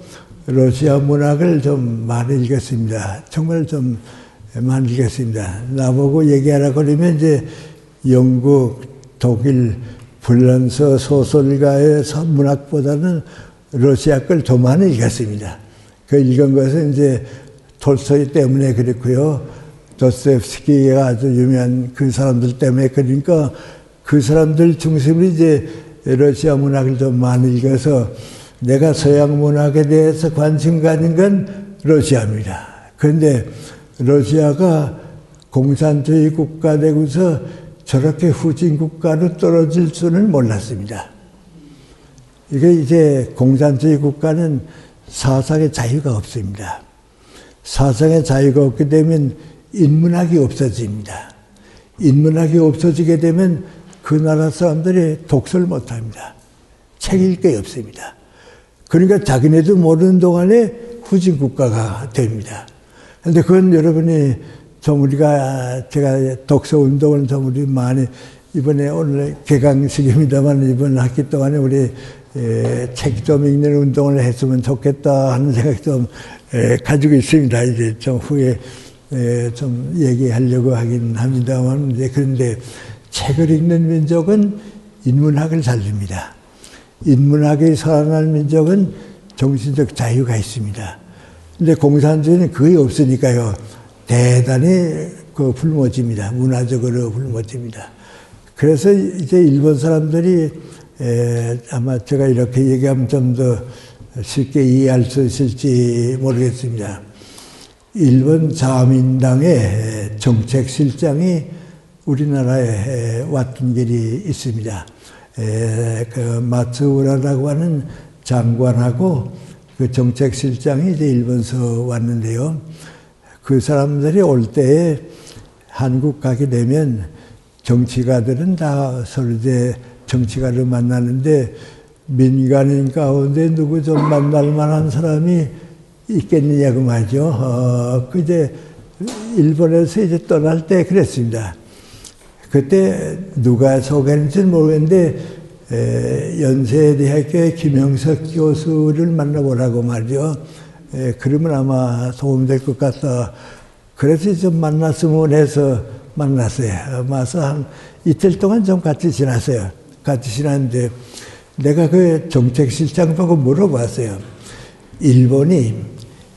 러시아 문학을 좀 많이 읽었습니다. 정말 좀 많이 읽었습니다. 나보고 얘기하라 그러면 이제 영국, 독일, 프랑스 소설가의 문학보다는 러시아 걸 더 많이 읽었습니다. 그 읽은 것은 이제 톨스토이 때문에 그렇고요. 도스토옙스키가 아주 유명한 그 사람들 때문에 그러니까 그 사람들 중심으로 이제 러시아 문학을 좀 많이 읽어서 내가 서양 문학에 대해서 관심 가진 건 러시아입니다. 그런데 러시아가 공산주의 국가 되고서 저렇게 후진 국가로 떨어질 줄은 몰랐습니다. 이게 이제 공산주의 국가는 사상의 자유가 없습니다. 사상의 자유가 없게 되면 인문학이 없어집니다. 인문학이 없어지게 되면 그 나라 사람들이 독서를 못합니다. 책 읽을 게 없습니다. 그러니까 자기네도 모르는 동안에 후진 국가가 됩니다. 그런데 그건 여러분이 좀 제가 독서 운동을 좀 우리 많이 이번에 오늘 개강식입니다만 이번 학기 동안에 우리 책 좀 읽는 운동을 했으면 좋겠다 하는 생각이 좀 가지고 있습니다. 이제 좀 후에 좀 얘기하려고 하긴 합니다만 이제 그런데 책을 읽는 민족은 인문학을 살립니다. 인문학이 살아난 민족은 정신적 자유가 있습니다. 근데 공산주의는 거의 없으니까요. 대단히 굶어집니다. 문화적으로 굶어집니다. 그래서 이제 일본 사람들이 아마 제가 이렇게 얘기하면 좀 더 쉽게 이해할 수 있을지 모르겠습니다. 일본 자민당의 정책실장이 우리나라에 왔던 길이 있습니다. 그 마츠우라라고 하는 장관하고 그 정책실장이 이제 일본서 왔는데요. 그 사람들이 올 때에 한국 가게 되면 정치가들은 다 서로 이제 정치가를 만나는데 민간인 가운데 누구 좀 만날 만한 사람이 있겠느냐고 말이죠. 그제 일본에서 이제 떠날 때 그랬습니다. 그때 누가 소개했는지는 모르겠는데 연세대학교의 김영석 교수를 만나보라고 말이죠. 그러면 아마 도움될 것 같다. 그래서 좀 만났으면 해서 만났어요. 와서 한 이틀 동안 좀 같이 지났어요. 같이 지났는데 내가 그 정책실장 보고 물어봤어요. 일본이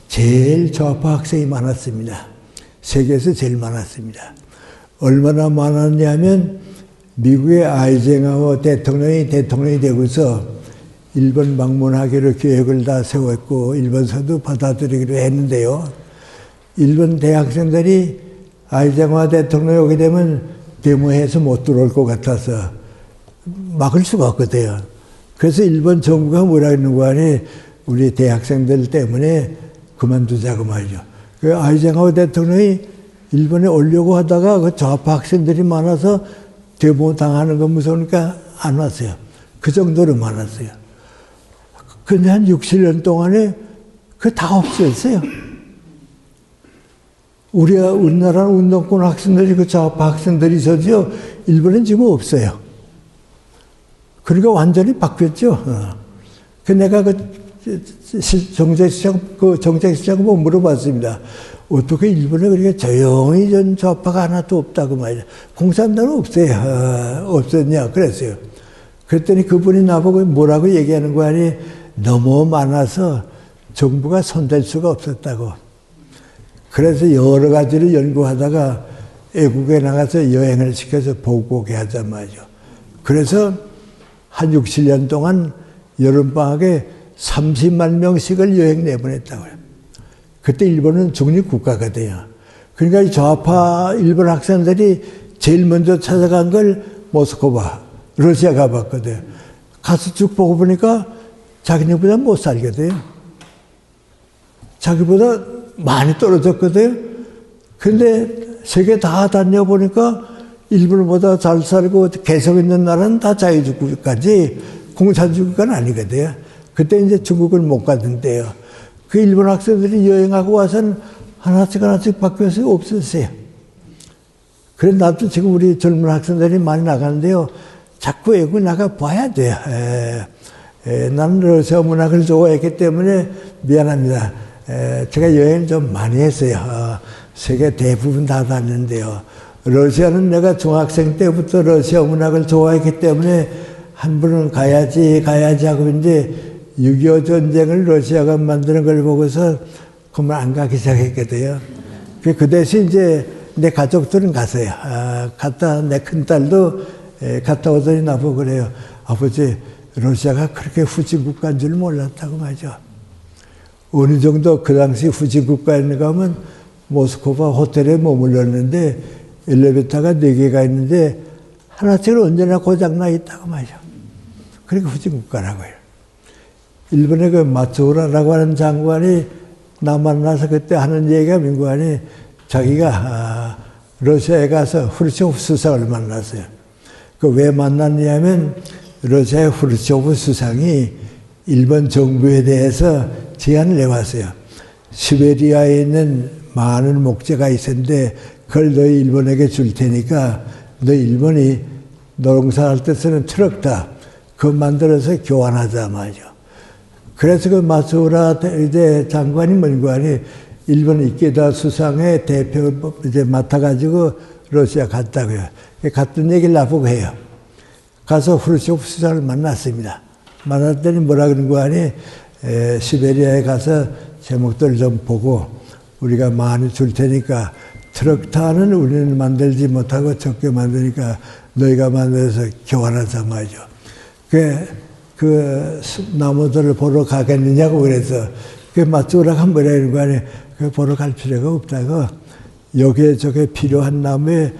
제일 좌파 학생이 많았습니다. 세계에서 제일 많았습니다. 얼마나 많았냐면 미국의 아이젠하워 대통령이 되고서 일본 방문하기로 계획을 다 세웠고 일본서도 받아들이기로 했는데요. 일본 대학생들이 아이젠하워 대통령이 오게 되면 데모해서 못 들어올 것 같아서 막을 수가 없거든요. 그래서 일본 정부가 뭐라 그러는 거 아니 우리 대학생들 때문에 그만두자고 말이죠. 그 아이젠하워 대통령이 일본에 오려고 하다가 그 좌파 학생들이 많아서 데모 당하는 거 무서우니까 안 왔어요. 그 정도로 많았어요. 근데 한 6, 7년 동안에 그 다 없어졌어요. 우리나라 운동권 학생들이 그 좌파 학생들이 있었죠. 일본은 지금 없어요. 그러니까 완전히 바뀌었죠. 그 내가 정책실장하고 물어봤습니다. 어떻게 일본에 그렇게 조용히 전 좌파가 하나도 없다고 말이야. 공산당은 없어요. 없었냐 그랬어요. 그랬더니 그분이 나보고 뭐라고 얘기하는 거 아니 너무 많아서 정부가 손댈 수가 없었다고. 그래서 여러 가지를 연구하다가 외국에 나가서 여행을 시켜서 보고게 하자 말이죠. 그래서 한 6, 7년 동안 여름방학에 30만 명씩을 여행 내보냈다고요. 그때 일본은 중립국가거든요. 그러니까 이 좌파 일본 학생들이 제일 먼저 찾아간 걸 모스크바, 러시아 가봤거든요. 가서 쭉 보고 보니까 자기네보다 못 살거든요. 자기보다 많이 떨어졌거든요. 근데 세계 다 다녀보니까 일본보다 잘 살고 개성 있는 나라는 다 자유주의국가지 공산주의국가는 아니거든요. 그때 이제 중국을 못 갔는데요. 그 일본 학생들이 여행하고 와서는 하나씩 바뀌어서 없었어요. 그래서 나도 지금 우리 젊은 학생들이 많이 나가는데요. 자꾸 외국 나가 봐야 돼요. 나는 러시아 문학을 좋아했기 때문에 미안합니다. 제가 여행을 좀 많이 했어요. 세계 대부분 다 다녔는데요. 러시아는 내가 중학생 때부터 러시아 문학을 좋아했기 때문에 한 번은 가야지 하고 있는데 6.25 전쟁을 러시아가 만드는 걸 보고서 그만 안 가기 시작했거든요. 그 대신 이제 내 가족들은 갔어요. 갔다 내 큰딸도 갔다 오더니 나보고 그래요. 아버지 러시아가 그렇게 후진국가인 줄 몰랐다고 말이죠. 어느 정도 그 당시 후진국가인가 하면 모스크바 호텔에 머물렀는데 엘리베이터가 4개가 있는데 하나씩은 언제나 고장나 있다고 말이죠. 그러니까 후진국가라고요. 일본의 그 마츠우라라고 하는 장관이 나 만나서 그때 하는 얘기가 민관이 자기가 러시아에 가서 후르초프 수상을 만났어요. 그 왜 만났냐면 러시아의 후르초프 수상이 일본 정부에 대해서 제안을 해왔어요. 시베리아에 있는 많은 목재가 있었는데 그걸 너희 일본에게 줄 테니까 너희 일본이 농사할 때 쓰는 트럭다 그거 만들어서 교환하자 말이죠. 그래서 그 마츠우라 장관이 뭔가니 일본 이케다 수상의 대표 이제 맡아가지고 러시아 갔다고요. 갔던 얘기를 나보고 해요. 가서 후르초프 수상을 만났습니다. 만났더니 뭐라 그런 거 아니 시베리아에 가서 제목들 좀 보고 우리가 많이 줄 테니까 트럭 타는 우리는 만들지 못하고 적게 만드니까 너희가 만들어서 교환하자 말이죠. 그 나무들을 보러 가겠느냐고 그래서 그 마츠우라가 뭐라 그런 거 아니 그 보러 갈 필요가 없다고 여기에 저게 필요한 나무에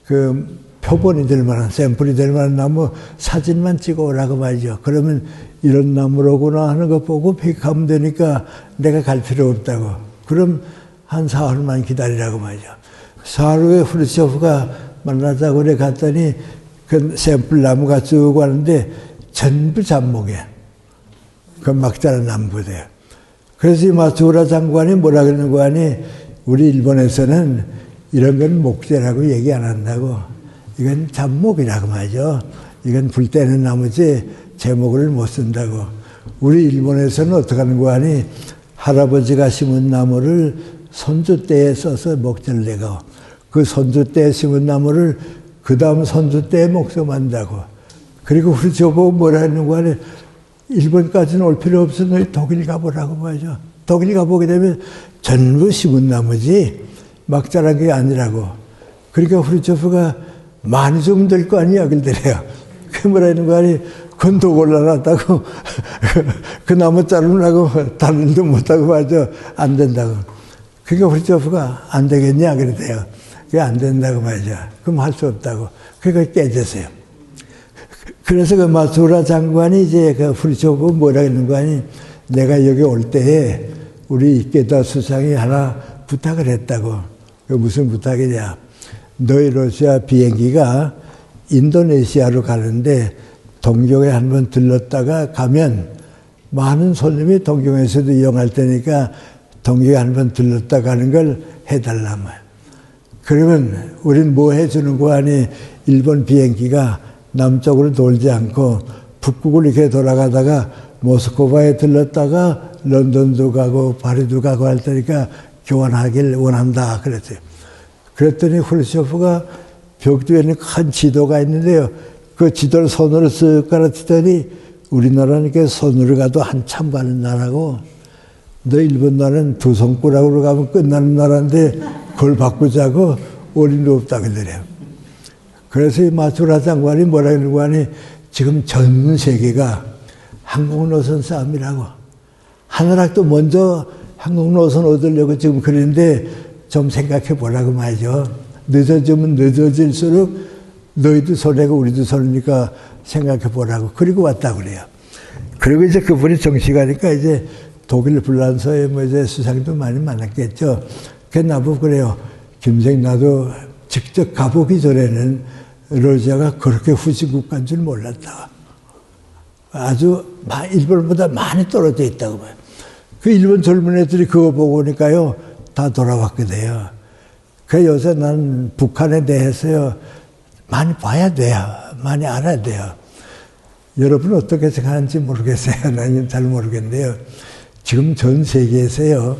그 표본이 될 만한 샘플이 될 만한 나무 사진만 찍어 오라고 말이죠. 그러면 이런 나무로구나 하는 거 보고 픽하면 되니까 내가 갈 필요 없다고. 그럼 한 사흘만 기다리라고 말이죠. 사흘 후에 후르초프가 만나자고 그래 갔더니 그 샘플 나무가 쭉 왔는데 전부 잡목이야. 그 막 자란 나무들이에요. 그래서 이 마츠우라 장관이 뭐라 그러는 거 아니 우리 일본에서는 이런 건 목재라고 얘기 안 한다고. 이건 잡목이라고 말이죠. 이건 불 때는 나무지 제목을 못 쓴다고. 우리 일본에서는 어떻게 하는 거 아니 할아버지가 심은 나무를 손주 때에 써서 목재를 내고 그 선조 때 심은 나무를 그 다음 선조 때에 목숨한다고. 그리고 후르츠초프 뭐라 했는가 하니 일본까지는 올 필요 없어. 너희 독일 가보라고 말이죠. 독일 가보게 되면 전부 심은 나무지 막 자란 게 아니라고. 그러니까 후르츠초프가 많이 좀 될 거 아니야 그러더래요. 그 뭐라 했는가 하니 그건 독 올라놨다고 그 나무 자르려고 다른 일도 못하고 말이죠. 안 된다고. 그러니까 후르츠초프가 안 되겠냐 그러대요. 그게 안 된다고 말이죠. 그럼 할 수 없다고. 그러니까 깨졌어요. 그래서 그 마츠우라 장관이 이제 그 후르츠초프 뭐라 했는가 하니 내가 여기 올 때에 우리 이케다 수상이 하나 부탁을 했다고. 그 무슨 부탁이냐. 너희 러시아 비행기가 인도네시아로 가는데 동경에 한번 들렀다가 가면 많은 손님이 동경에서도 이용할 테니까 동경에 한번 들렀다 가는 걸 해달라 말. 그러면 우린 뭐 해주는 거 아니 일본 비행기가 남쪽으로 돌지 않고 북극을 이렇게 돌아가다가 모스크바에 들렀다가 런던도 가고 파리도 가고 할 테니까 교환하길 원한다 그랬어요. 그랬더니 후르츠초프가 벽두에는 큰 지도가 있는데요. 그 지도를 손으로 쓱 깔아치더니 우리나라는 그 손으로 가도 한참 가는 나라고 너 일본 나라는 두 손가락으로 가면 끝나는 나라인데 그걸 바꾸자고 어림도 없다 그러더래요. 그래서 이 마츠우라 장관이 뭐라 그러고 하니 지금 전 세계가 항공노선 싸움이라고. 하늘학도 먼저 항공노선 얻으려고 지금 그러는데 좀 생각해 보라고 말이죠. 늦어지면 늦어질수록 너희도 손해고 우리도 손해니까 생각해 보라고. 그리고 왔다 그래요. 그리고 이제 그분이 정식하니까 이제 독일 불란서에 뭐 이제 수상도 많이 많았겠죠. 그래서 나보고 그래요. 김생 나도 직접 가보기 전에는 러시아가 그렇게 후진 국가인 줄 몰랐다. 아주 일본보다 많이 떨어져 있다고 봐요. 그 일본 젊은 애들이 그거 보고 오니까요. 다 돌아왔거든요. 그래서 요새 나는 북한에 대해서요. 많이 봐야 돼요. 많이 알아야 돼요. 여러분 어떻게 생각하는지 모르겠어요. 나는 잘 모르겠는데요. 지금 전 세계에서요.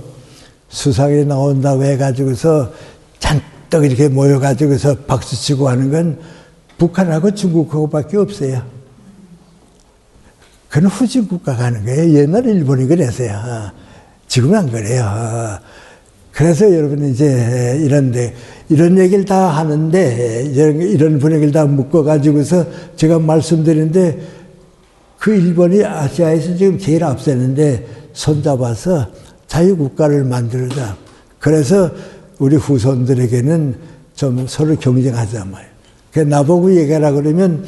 수상이 나온다고 해가지고서 잔뜩 이렇게 모여가지고서 박수치고 하는 건 북한하고 중국하고밖에 없어요. 그건 후진 국가가 하는 거예요. 옛날에 일본이 그랬어요. 지금은 안 그래요. 그래서 여러분 이제 이런 얘기를 다 하는데 이런 분위기를 다 묶어가지고서 제가 말씀드리는데 그 일본이 아시아에서 지금 제일 앞서는데 손잡아서 자유국가를 만들자. 그래서 우리 후손들에게는 좀 서로 경쟁하자 말이에요. 그래서 나보고 얘기하라 그러면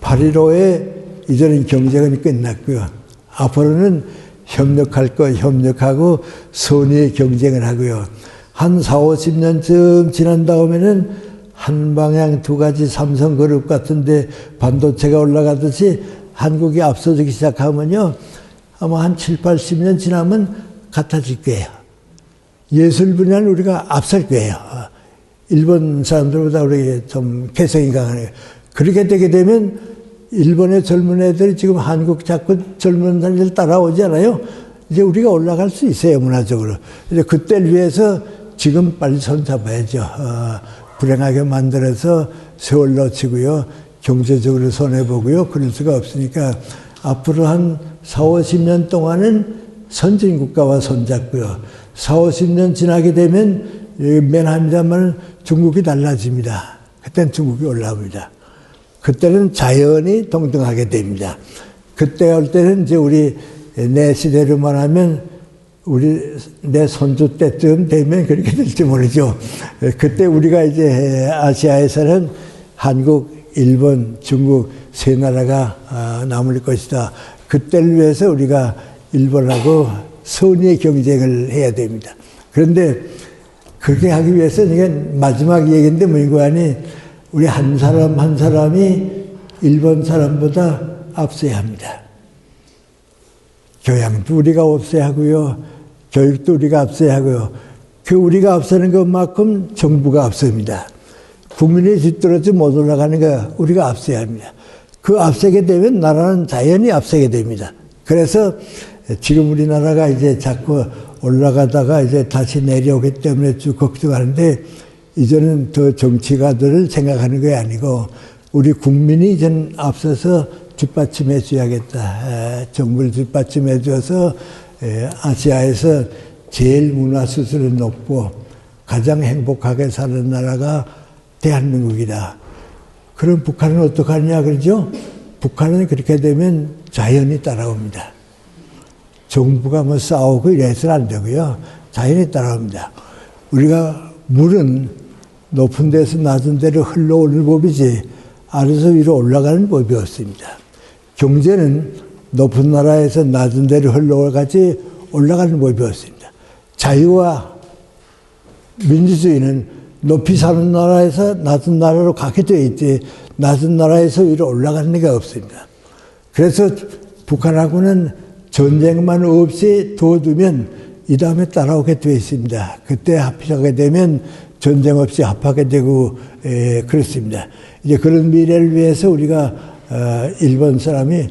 8.15에 이전엔 경쟁은 끝났고요. 앞으로는 협력할 거 협력하고 선의의 경쟁을 하고요. 한 4, 50년쯤 지난 다음에는 한 방향 두 가지 삼성그룹 같은데 반도체가 올라가듯이 한국이 앞서기 시작하면요. 아마 한 7, 80년 지나면 같아질 거예요. 예술 분야는 우리가 앞설 거예요. 일본 사람들보다 우리 좀 개성이 강하네요. 그렇게 되게 되면 일본의 젊은 애들이 지금 한국 자꾸 젊은 사람들 따라오잖아요. 이제 우리가 올라갈 수 있어요, 문화적으로. 이제 그때를 위해서 지금 빨리 손잡아야죠. 불행하게 만들어서 세월 놓치고요. 경제적으로 손해보고요. 그럴 수가 없으니까 앞으로 한 4, 50년 동안은 선진국가와 손잡고요. 4, 50년 지나게 되면 맨 합니다만 중국이 달라집니다. 그때는 중국이 올라옵니다. 그때는 자연이 동등하게 됩니다. 그때 할 때는 이제 우리 내 시대로만 하면 내 손주 때쯤 되면 그렇게 될지 모르죠. 그때 우리가 이제 아시아에서는 한국, 일본, 중국 세 나라가 남을 것이다. 그때를 위해서 우리가 일본하고 선의의 경쟁을 해야 됩니다. 그런데 그렇게 하기 위해서 이게 마지막 얘기인데 뭐이고 하니 우리 한 사람 한 사람이 일본 사람보다 앞서야 합니다. 교양도 우리가 앞서야 하고요. 교육도 우리가 앞서야 하고요. 그 우리가 앞서는 것만큼 정부가 앞섭니다. 국민이 뒤떨어져 못 올라가는 거 우리가 앞서야 합니다. 그 앞서게 되면 나라는 자연히 앞서게 됩니다. 그래서 지금 우리나라가 이제 자꾸 올라가다가 이제 다시 내려오기 때문에 쭉 걱정하는데 이제는 더 정치가들을 생각하는 게 아니고 우리 국민이 이제는 앞서서 뒷받침해 줘야겠다. 정부를 뒷받침해 줘서 아시아에서 제일 문화 수준이 높고 가장 행복하게 사는 나라가 대한민국이다. 그럼 북한은 어떡하냐 그러죠? 북한은 그렇게 되면 자연이 따라옵니다. 정부가 뭐 싸우고 이래서는 안 되고요. 자연이 따라옵니다. 우리가 물은 높은 데서 낮은 데로 흘러오는 법이지 아래서 위로 올라가는 법이 없습니다. 경제는 높은 나라에서 낮은 데로 흘러가지 올라가는 법이 없습니다. 자유와 민주주의는 높이 사는 나라에서 낮은 나라로 가게 되어 있지 낮은 나라에서 위로 올라가는 게 없습니다. 그래서 북한하고는 전쟁만 없이 둬두면 이 다음에 따라오게 되어 있습니다. 그때 합의하게 되면 전쟁 없이 합하게 되고 그렇습니다. 이제 그런 미래를 위해서 우리가 일본 사람이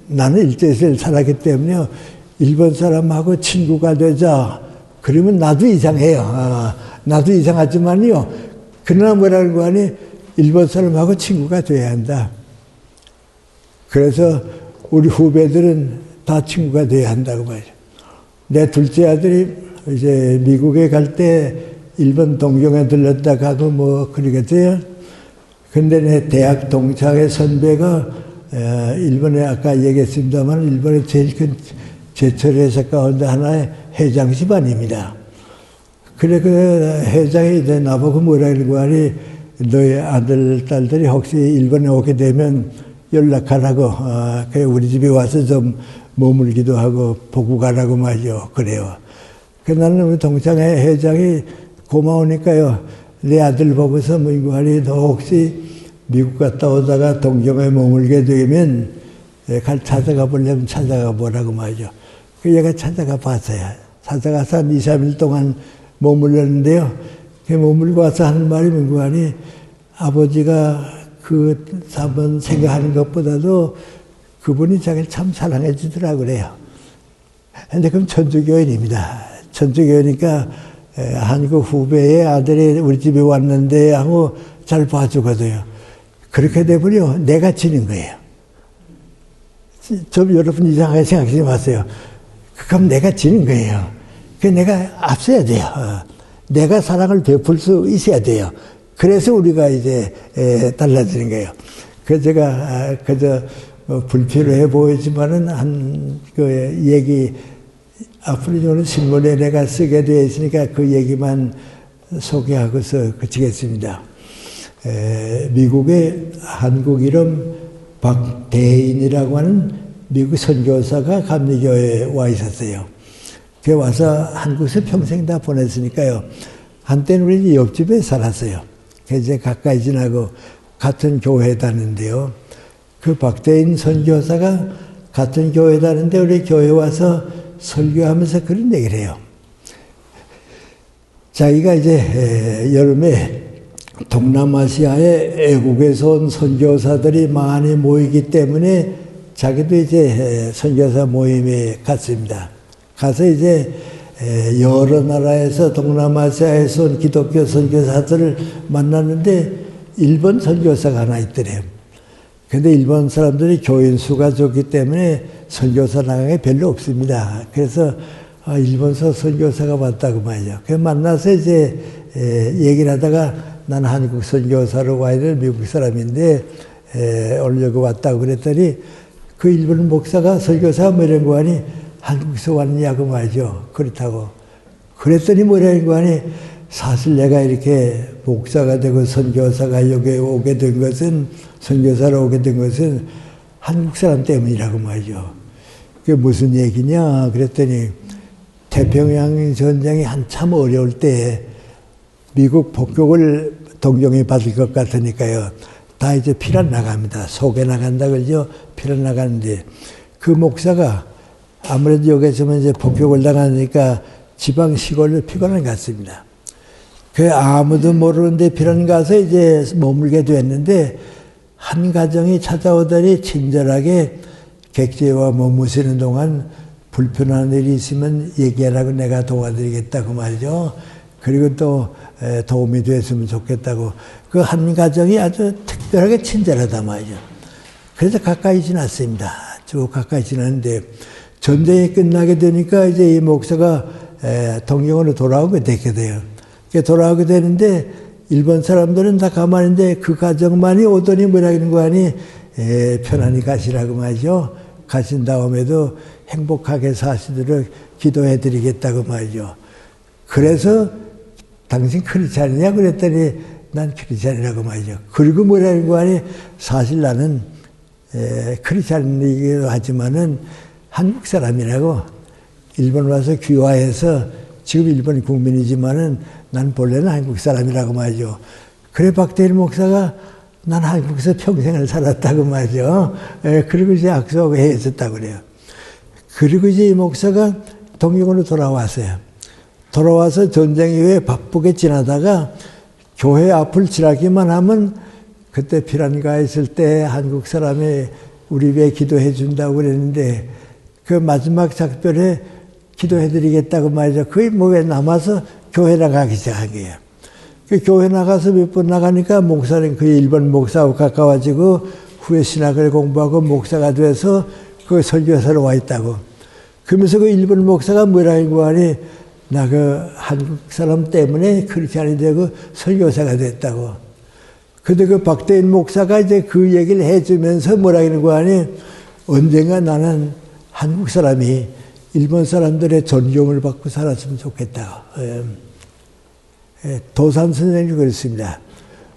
나는 일제시대를 살았기 때문에 일본 사람하고 친구가 되자. 그러면 나도 이상해요. 나도 이상하지만요. 그러나 뭐라는 거 아니 일본 사람하고 친구가 돼야 한다. 그래서 우리 후배들은 다 친구가 돼야 한다고 말이죠. 내 둘째 아들이 이제 미국에 갈 때 일본 동경에 들렀다 가고 뭐 그러겠어요. 근데 내 대학 동창의 선배가 일본에 아까 얘기했습니다만 일본의 제일 큰 제철 회사 가운데 하나의 회장 집안입니다. 그래 그 회장이 이제 나보고 뭐라 그러고 하니 너희 아들 딸들이 혹시 일본에 오게 되면 연락하라고 그래 우리 집에 와서 좀 머물기도 하고 보고 가라고 말이요. 그래요. 그 나는 우리 동창회 회장이 고마우니까요. 내 아들 보고서 뭐이고 하니 너 혹시 미국 갔다 오다가 동경에 머물게 되면 찾아가 보려면 찾아가 보라고 말이죠. 그 얘가 찾아가 봤어요. 찾아가서 한 2, 3일 동안 머물렀는데요. 그 머물고 와서 하는 말이 뭔가 하니 아버지가 그 한번 생각하는 것보다도 그분이 자기를 참 사랑해 주더라고 그래요. 근데 그럼 천주교인입니다. 천주교니까 한국 후배의 아들이 우리 집에 왔는데 하고 잘 봐주거든요. 그렇게 되버려 내가 지는 거예요. 좀 여러분 이상하게 생각하지 마세요. 그럼 내가 지는 거예요. 그 내가 앞서야 돼요. 내가 사랑을 베풀 수 있어야 돼요. 그래서 우리가 이제 달라지는 거예요. 그 제가 그저 불필요해 보이지만은 한 그 얘기 앞으로 저는 신문에 내가 쓰게 되어 있으니까 그 얘기만 소개하고서 그치겠습니다. 미국의 한국 이름 박대인이라고 하는 미국 선교사가 감리교회에 와 있었어요. 그 와서 한국에서 평생 다 보냈으니까요. 한때는 우리 옆집에 살았어요. 그래서 이제 가까이 지나고 같은 교회에 다녔는데요. 그 박대인 선교사가 같은 교회에 다녔는데 우리 교회에 와서 설교하면서 그런 얘기를 해요. 자기가 이제 여름에 동남아시아의 애국에서 온 선교사들이 많이 모이기 때문에 자기도 이제 선교사 모임에 갔습니다. 가서 이제 여러 나라에서 동남아시아에서 온 기독교 선교사들을 만났는데 일본 선교사가 하나 있더래요. 근데 일본 사람들이 교인 수가 적기 때문에 선교사 나가기 별로 없습니다. 그래서 일본서 선교사가 왔다고 말이죠. 그 만나서 이제 얘기를 하다가 난 한국 선교사로 와야 될 미국 사람인데 오늘 여기 왔다고 그랬더니 그 일본 목사가 선교사가 뭐라는 거 하니 한국에서 왔냐고 말이죠. 그렇다고. 그랬더니 뭐라는 거 하니 사실 내가 이렇게 목사가 되고 선교사가 여기 오게 된 것은 선교사로 오게 된 것은 한국 사람 때문이라고 말이죠. 그게 무슨 얘기냐 그랬더니 태평양 전쟁이 한참 어려울 때 미국 폭격을 동경이 받을 것 같으니까요. 다 이제 피난 나갑니다. 속에 나간다 그러죠. 피난 나가는데 그 목사가 아무래도 여기서는 이제 폭격을 당하니까 지방 시골로 피난을 갔습니다. 그 아무도 모르는데 피난 가서 이제 머물게 됐는데 한 가정이 찾아오더니 친절하게 객지와 머무시는 동안 불편한 일이 있으면 얘기하라고 내가 도와드리겠다고 말이죠. 그리고 또 도움이 됐으면 좋겠다고. 그 한 가정이 아주 특별하게 친절하다 말이죠. 그래서 가까이 지났습니다. 쭉 가까이 지났는데 전쟁이 끝나게 되니까 이제 이 목사가 동경으로 돌아오게 되게 돼요. 돌아오게 되는데 일본 사람들은 다 가만히 있는데 그 가정만이 오더니 뭐라 하는 거 아니 편안히 가시라고 말이죠. 가신 다음에도 행복하게 사시도록 기도해 드리겠다고 말이죠. 그래서 당신 크리스찬이냐 그랬더니 난 크리스찬이라고 말이죠. 그리고 뭐라는 거 아니 사실 나는 크리스찬이기도 하지만은 한국 사람이라고 일본 와서 귀화해서 지금 일본 국민이지만은 난 본래는 한국 사람이라고 말이죠. 그래 박대일 목사가 난 한국에서 평생을 살았다고 말이죠. 그리고 이제 악수하고 헤어졌다고 그래요. 그리고 이제 이 목사가 동경으로 돌아왔어요. 돌아와서 전쟁 이후에 바쁘게 지나다가 교회 앞을 지나기만 하면 그때 피란가에 있을 때 한국 사람이 우리 왜 기도해 준다고 그랬는데 그 마지막 작별에 기도해 드리겠다고 말이죠. 그게 뭐 왜 남아서 교회 나가기 시작한 거예요. 그 교회 나가서 몇 번 나가니까 목사는 그 일본 목사하고 가까워지고 후에 신학을 공부하고 목사가 돼서 그 설교사로 와 있다고. 그러면서 그 일본 목사가 뭐라고 하니 나 그 한국 사람 때문에 크리스찬이 되고 설교사가 됐다고. 근데 그 박대인 목사가 이제 그 얘기를 해주면서 뭐라고 하니 언젠가 나는 한국 사람이 일본 사람들의 존경을 받고 살았으면 좋겠다. 도산 선생님이 그랬습니다.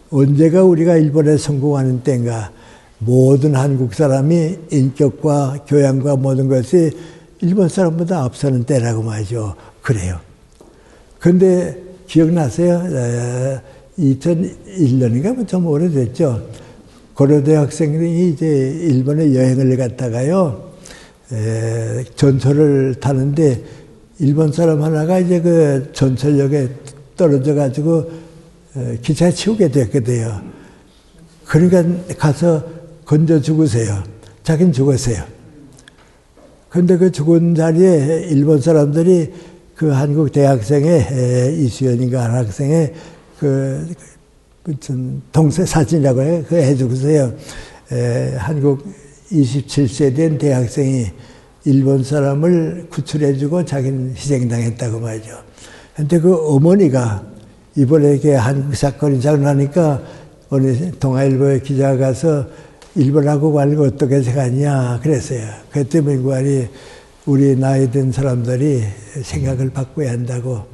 언제가 우리가 일본에 성공하는 때인가 모든 한국 사람이 인격과 교양과 모든 것이 일본 사람보다 앞서는 때라고 말이죠. 그래요. 근데 기억나세요? 2001년인가 좀 오래됐죠. 고려대 학생들이 이제 일본에 여행을 갔다가요. 전철을 타는데 일본 사람 하나가 이제 그 전철역에 떨어져 가지고 기차에 치우게 됐거든요. 그러니까 가서 건져 죽으세요. 자기는 죽었어요. 근데 그 죽은 자리에 일본 사람들이 그 한국 대학생의 이수연인가 한 학생의 그 무슨 동생 사진이라고 해요. 그거 해주세요. 한국 27세 된 대학생이 일본 사람을 구출해주고 자기는 희생당했다고 말이죠. 근데 그 어머니가 이번에 이렇게 한국 사건이 일어나니까 어느 동아일보에 기자가 가서 일본하고 말고 어떻게 생각하냐 그랬어요. 그 때문에 우리 나이 든 사람들이 생각을 바꿔야 한다고.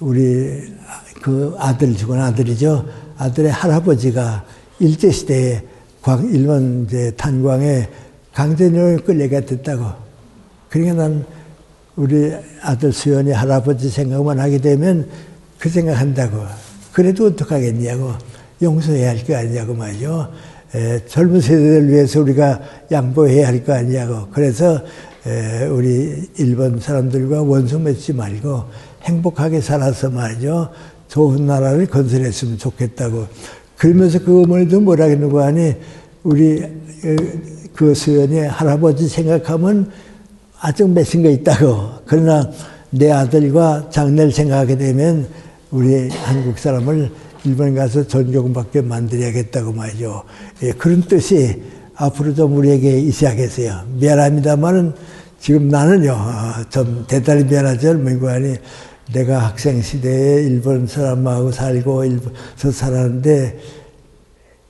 우리 그 아들 죽은 아들이죠. 아들의 할아버지가 일제시대에 일본 이제 탄광에 강제징용을 끌려가 됐다고. 그러니까 난 우리 아들 수연이 할아버지 생각만 하게 되면 그 생각한다고. 그래도 어떡하겠냐고. 용서해야 할 거 아니냐고 말이죠. 젊은 세대를 위해서 우리가 양보해야 할 거 아니냐고. 그래서 우리 일본 사람들과 원수 맺지 말고 행복하게 살아서 말이죠. 좋은 나라를 건설했으면 좋겠다고. 그러면서 그 어머니도 뭐라 그러는 거 아니, 우리 그 수연이 할아버지 생각하면 아직 맺힌 거 있다고. 그러나 내 아들과 장래를 생각하게 되면 우리 한국 사람을 일본 가서 존경받게 만들어야겠다고 말이죠. 그런 뜻이 앞으로 좀 우리에게 있어야겠어요. 미안합니다만은 지금 나는요, 좀 대단히 미안하죠. 뭐고 하니 내가 학생 시대에 일본 사람하고 살고 일본에서 살았는데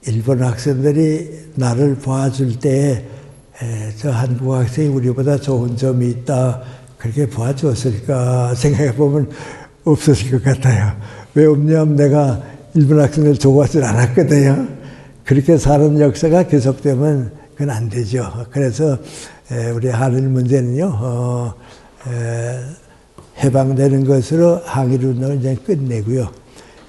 일본 학생들이 나를 봐줄 때 저 한국 학생이 우리보다 좋은 점이 있다. 그렇게 봐주었을까 생각해 보면 없었을 것 같아요. 왜 없냐면 내가 일본 학생들 좋아하지 않았거든요. 그렇게 사는 역사가 계속되면 그건 안 되죠. 그래서 우리 한일 문제는요, 해방되는 것으로 항일운동을 이제 끝내고요.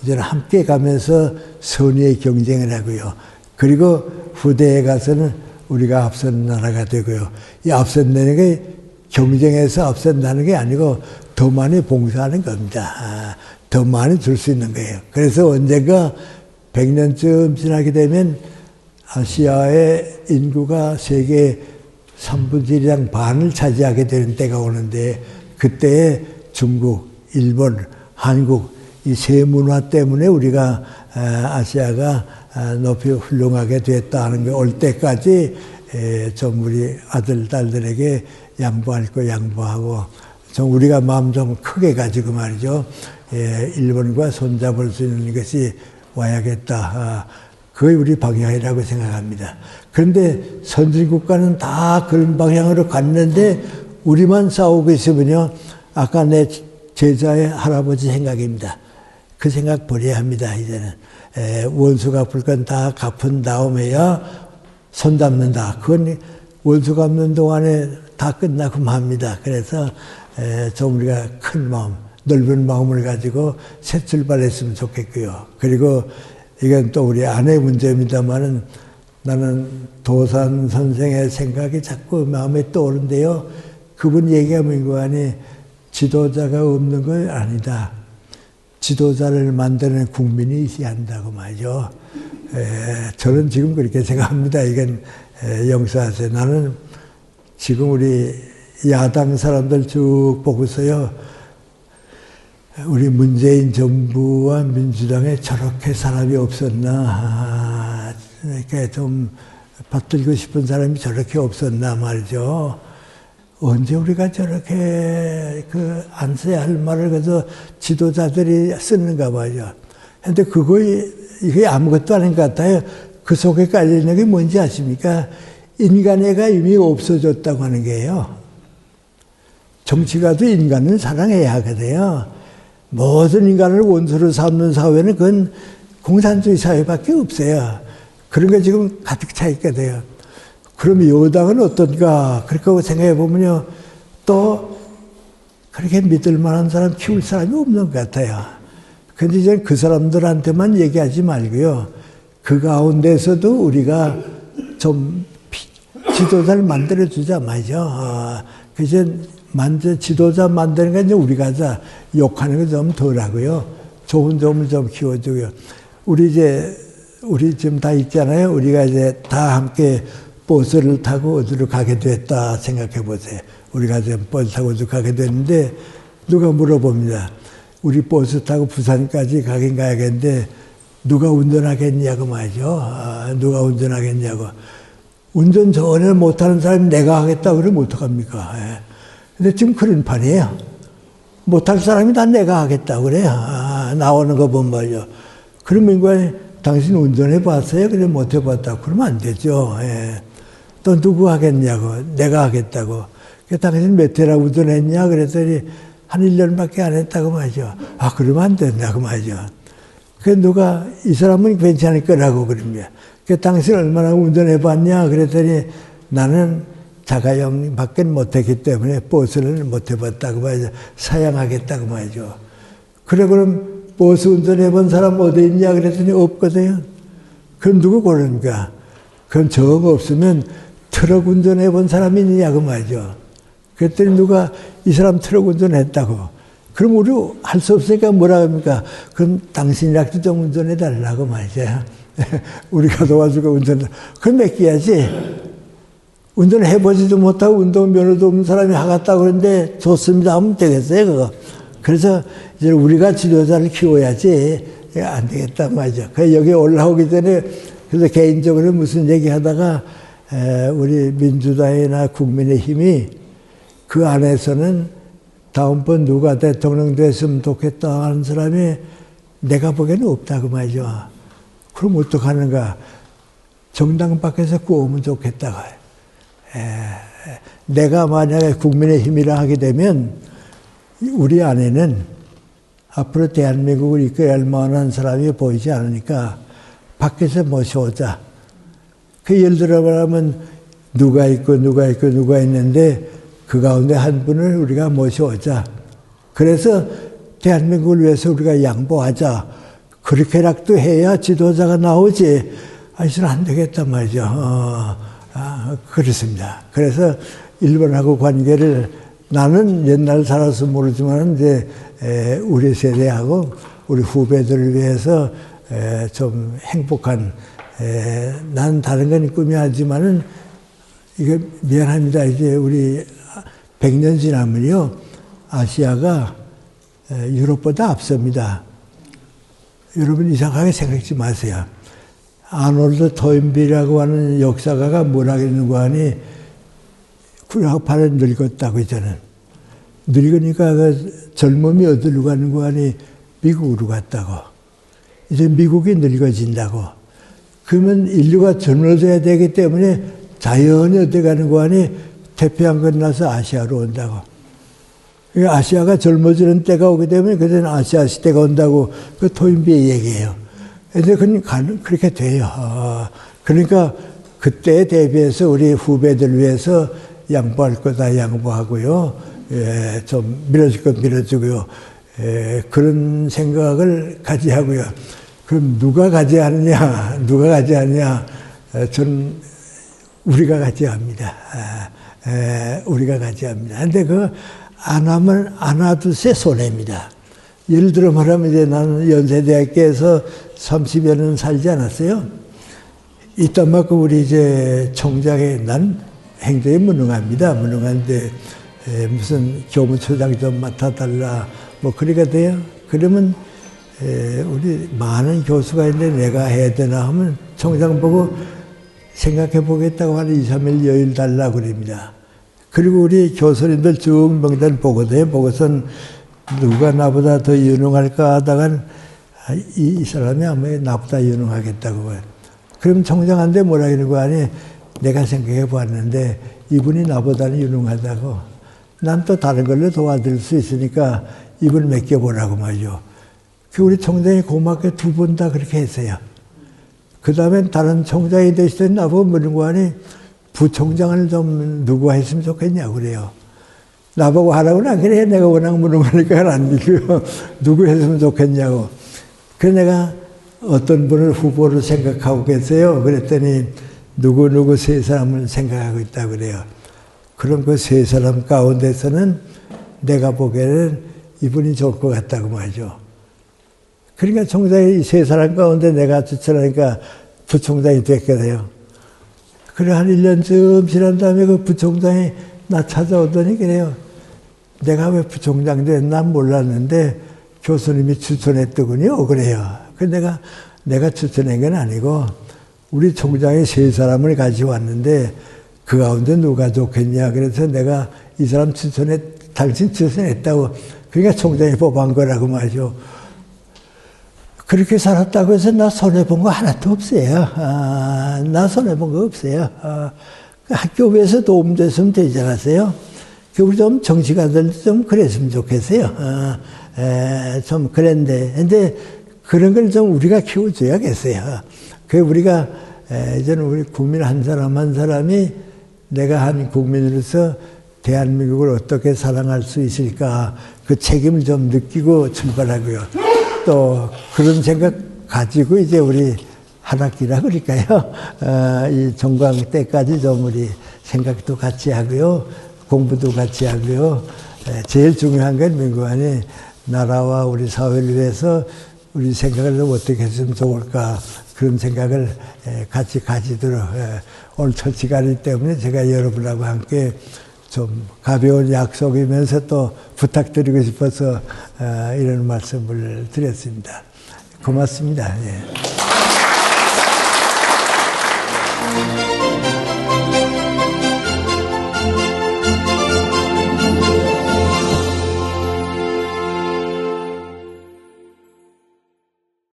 이제는 함께 가면서 선의의 경쟁을 하고요. 그리고 후대에 가서는 우리가 앞선 나라가 되고요. 이 앞선다는 게 경쟁에서 앞선다는 게 아니고 더 많이 봉사하는 겁니다. 더 많이 줄 수 있는 거예요. 그래서 언젠가 100년쯤 지나게 되면 아시아의 인구가 세계 3분의 1이랑 반을 차지하게 되는 때가 오는데 그때에 중국, 일본, 한국 이 세문화 때문에 우리가 아시아가 높이 훌륭하게 됐다 하는 게 올 때까지 좀 우리 아들, 딸들에게 양보할 거 양보하고 좀 우리가 마음 좀 크게 가지고 말이죠. 일본과 손잡을 수 있는 것이 와야겠다. 그게 우리 방향이라고 생각합니다. 그런데 선진국가는 다 그런 방향으로 갔는데 우리만 싸우고 있으면요. 아까 내 제자의 할아버지 생각입니다. 그 생각 버려야 합니다. 이제는 원수 갚을 건 다 갚은 다음에야 손잡는다. 그건 원수 갚는 동안에 다 끝나고 맙니다. 그래서 좀 우리가 큰 마음, 넓은 마음을 가지고 새 출발했으면 좋겠고요. 그리고 이건 또 우리 아내 문제입니다만은 나는 도산 선생의 생각이 자꾸 마음에 떠오르는데요. 그분 얘기하면 이거아니 지도자가 없는 건 아니다. 지도자를 만드는 국민이 있어야 한다고 말이죠. 저는 지금 그렇게 생각합니다. 이건 용서하세요. 나는 지금 우리 야당 사람들 쭉 보고서요. 우리 문재인 정부와 민주당에 저렇게 사람이 없었나. 이렇게 좀 받들고 싶은 사람이 저렇게 없었나 말이죠. 언제 우리가 저렇게 안 써야 할 말을 그래서 지도자들이 쓰는가 봐요. 근데 이게 아무것도 아닌 것 같아요. 그 속에 깔려있는 게 뭔지 아십니까? 인간애가 이미 없어졌다고 하는 게요. 정치가도 인간을 사랑해야 하거든요. 모든 인간을 원수로 삼는 사회는 그건 공산주의 사회밖에 없어요. 그런 게 지금 가득 차 있거든요. 그럼 여당은 어떤가? 그렇게 생각해 보면요. 또 그렇게 믿을 만한 사람 키울 사람이 없는 것 같아요. 근데 이제 그 사람들한테만 얘기하지 말고요. 그 가운데서도 우리가 좀 지도자를 만들어주자 말이죠. 이제 지도자 만드는 건 이제 우리가 욕하는 거 좀 덜 하고요. 좋은 점을 좀 키워주고요. 우리 지금 다 있잖아요. 우리가 이제 다 함께 버스를 타고 어디로 가게 됐다 생각해 보세요. 우리가 지금 버스 타고 어디로 가게 됐는데 누가 물어봅니다. 우리 버스 타고 부산까지 가긴 가야겠는데 누가 운전하겠냐고 말이죠. 누가 운전하겠냐고. 운전 전혀 못하는 사람이 내가 하겠다 그러면 어떡합니까? 근데 지금 그런 판이에요. 못할 사람이 다 내가 하겠다 그래요. 나오는 거 보면 말이죠. 그러면 이거 당신 운전해 봤어요? 그래 못 해봤다. 그러면 안 되죠. 또 누구 하겠냐고. 내가 하겠다고. 당신 몇 회나 운전했냐? 그랬더니 한 1년밖에 안 했다고 말이죠. 그러면 안 된다고 말이죠. 누가 이 사람은 괜찮을 거라고 그럽니다. 당신 얼마나 운전해 봤냐? 그랬더니 나는 자가용밖에 못했기 때문에 버스를 못 해봤다고 말이죠. 사양하겠다고 말이죠. 그래 그럼 버스 운전해 본 사람 어디 있냐? 그랬더니 없거든요. 그럼 누구 고릅니까? 그럼 정 없으면 트럭 운전해 본 사람이 있냐고 말이죠. 그랬더니 누가 이 사람 트럭 운전했다고. 그럼 우리 할 수 없으니까 뭐라 합니까? 그럼 당신이라도 좀 운전해 달라고 말이죠. 우리가 도와주고 그럼 맡겨야지. 운전해보지도 못하고 운동면허도 없는 사람이 하겠다고 그러는데 좋습니다 하면 되겠어요, 그거. 그래서 이제 우리가 지도자를 키워야지 안 되겠단 말이죠. 여기 올라오기 전에 그래서 개인적으로 무슨 얘기 하다가 우리 민주당이나 국민의힘이 그 안에서는 다음번 누가 대통령 됐으면 좋겠다 하는 사람이 내가 보기에는 없다고 말이죠. 그럼 어떡하는가? 정당 밖에서 구우면 좋겠다고. 내가 만약에 국민의힘이라 하게 되면 우리 안에는 앞으로 대한민국을 이끌어야 할 만한 사람이 보이지 않으니까 밖에서 모셔오자. 예를 들어 말하면 누가 있는데 그 가운데 한 분을 우리가 모셔오자. 그래서 대한민국을 위해서 우리가 양보하자. 그렇게라도 해야 지도자가 나오지. 이제는 안 되겠단 말이죠. 그렇습니다. 그래서 일본하고 관계를 나는 옛날 살아서 모르지만 이제 우리 세대하고 우리 후배들을 위해서 좀 행복한 난 다른 건 꿈이 하지만은 이게 미안합니다. 이제 우리 100년 지나면요 아시아가 유럽보다 앞섭니다. 여러분 이상하게 생각지 마세요. 아놀드 토인비라고 하는 역사가가 뭐라고 했는고 하니 구약파는 늙었다고 했잖아요. 늙으니까 그 젊음이 어디로 가는고 하니 미국으로 갔다고. 이제 미국이 늙어진다고. 그러면 인류가 젊어져야 되기 때문에 자연히 어디 가는고 하니 태평양 건너서 아시아로 온다고. 아시아가 젊어지는 때가 오기 때문에 그때는 아시아 시대가 온다고 그 토인비의 얘기예요. 그런데 그렇게 돼요. 그러니까 그때에 대비해서 우리 후배들 위해서 양보할 거 다 양보하고요. 예, 좀 밀어줄 거 밀어주고요. 예, 그런 생각을 가져야 하고요. 그럼 누가 가져야 하느냐? 누가 가져야 하느냐? 저는 우리가 가져야 합니다. 우리가 가져야 합니다. 근데 안 하면 안 와두세 손해입니다. 예를 들어 말하면 이제 나는 연세대학교에서 30여 년 살지 않았어요. 이딴 만큼 우리 이제 총장에 난 행정이 무능합니다. 무능한데 무슨 교무처장 좀 맡아달라 뭐 그래가 돼요. 그러면 우리 많은 교수가 있는데 내가 해야 되나 하면 총장 보고 생각해 보겠다고 하는 2, 3일 여일 달라고 그럽니다. 그리고 우리 교수님들 쭉 명단 보거든요. 보고선 누가 나보다 더 유능할까 하다간 이 사람이 아마 나보다 유능하겠다고. 그럼 총장한테 뭐라 그러는 거 아니? 내가 생각해 보았는데 이분이 나보다는 유능하다고. 난 또 다른 걸로 도와드릴 수 있으니까 이분 맡겨보라고 말이죠. 우리 총장이 고맙게 2번 다 그렇게 했어요. 그 다음엔 다른 총장이 되시더니 나보고 묻는 거 아니? 부총장을 좀 누가 했으면 좋겠냐고 그래요. 나보고 하라고는 안 그래. 내가 워낙 무능하니까 안 믿고요. 누구 했으면 좋겠냐고. 그래서 내가 어떤 분을 후보로 생각하고 계세요. 그랬더니 누구 세 사람을 생각하고 있다고 그래요. 그럼 그 세 사람 가운데서는 내가 보기에는 이분이 좋을 것 같다고 말이죠. 그러니까 총장이 세 사람 가운데 내가 추천하니까 부총장이 됐게 돼요. 그래 한 1년쯤 지난 다음에 그 부총장이 나 찾아오더니 그래요. 내가 왜 부총장 됐나 몰랐는데 교수님이 추천했더군요. 그래요. 그래서 내가 추천한 건 아니고 우리 총장이 세 사람을 가지고 왔는데 그 가운데 누가 좋겠냐. 그래서 내가 이 사람 당신 추천했다고. 그러니까 총장이 뽑은 거라고 말이죠. 그렇게 살았다고 해서 나 손해본 거 하나도 없어요. 나 손해본 거 없어요. 학교에서 도움됐으면 되지 않았어요? 우리 좀 정치가들도 좀 그랬으면 좋겠어요. 좀 그랬는데. 근데 그런 걸 좀 우리가 키워줘야겠어요. 우리가, 이제는 우리 국민 한 사람 한 사람이 내가 한 국민으로서 대한민국을 어떻게 사랑할 수 있을까 그 책임을 좀 느끼고 출발하고요. 또 그런 생각 가지고 이제 우리 한 학기라 그럴까요? 이 종강 때까지 좀 우리 생각도 같이 하고요. 공부도 같이 하고요. 제일 중요한 건 민국 안에 나라와 우리 사회를 위해서 우리 생각을 어떻게 했으면 좋을까 그런 생각을 같이 가지도록 오늘 첫 시간이기 때문에 제가 여러분하고 함께 좀 가벼운 약속이면서 또 부탁드리고 싶어서 이런 말씀을 드렸습니다. 고맙습니다. 예.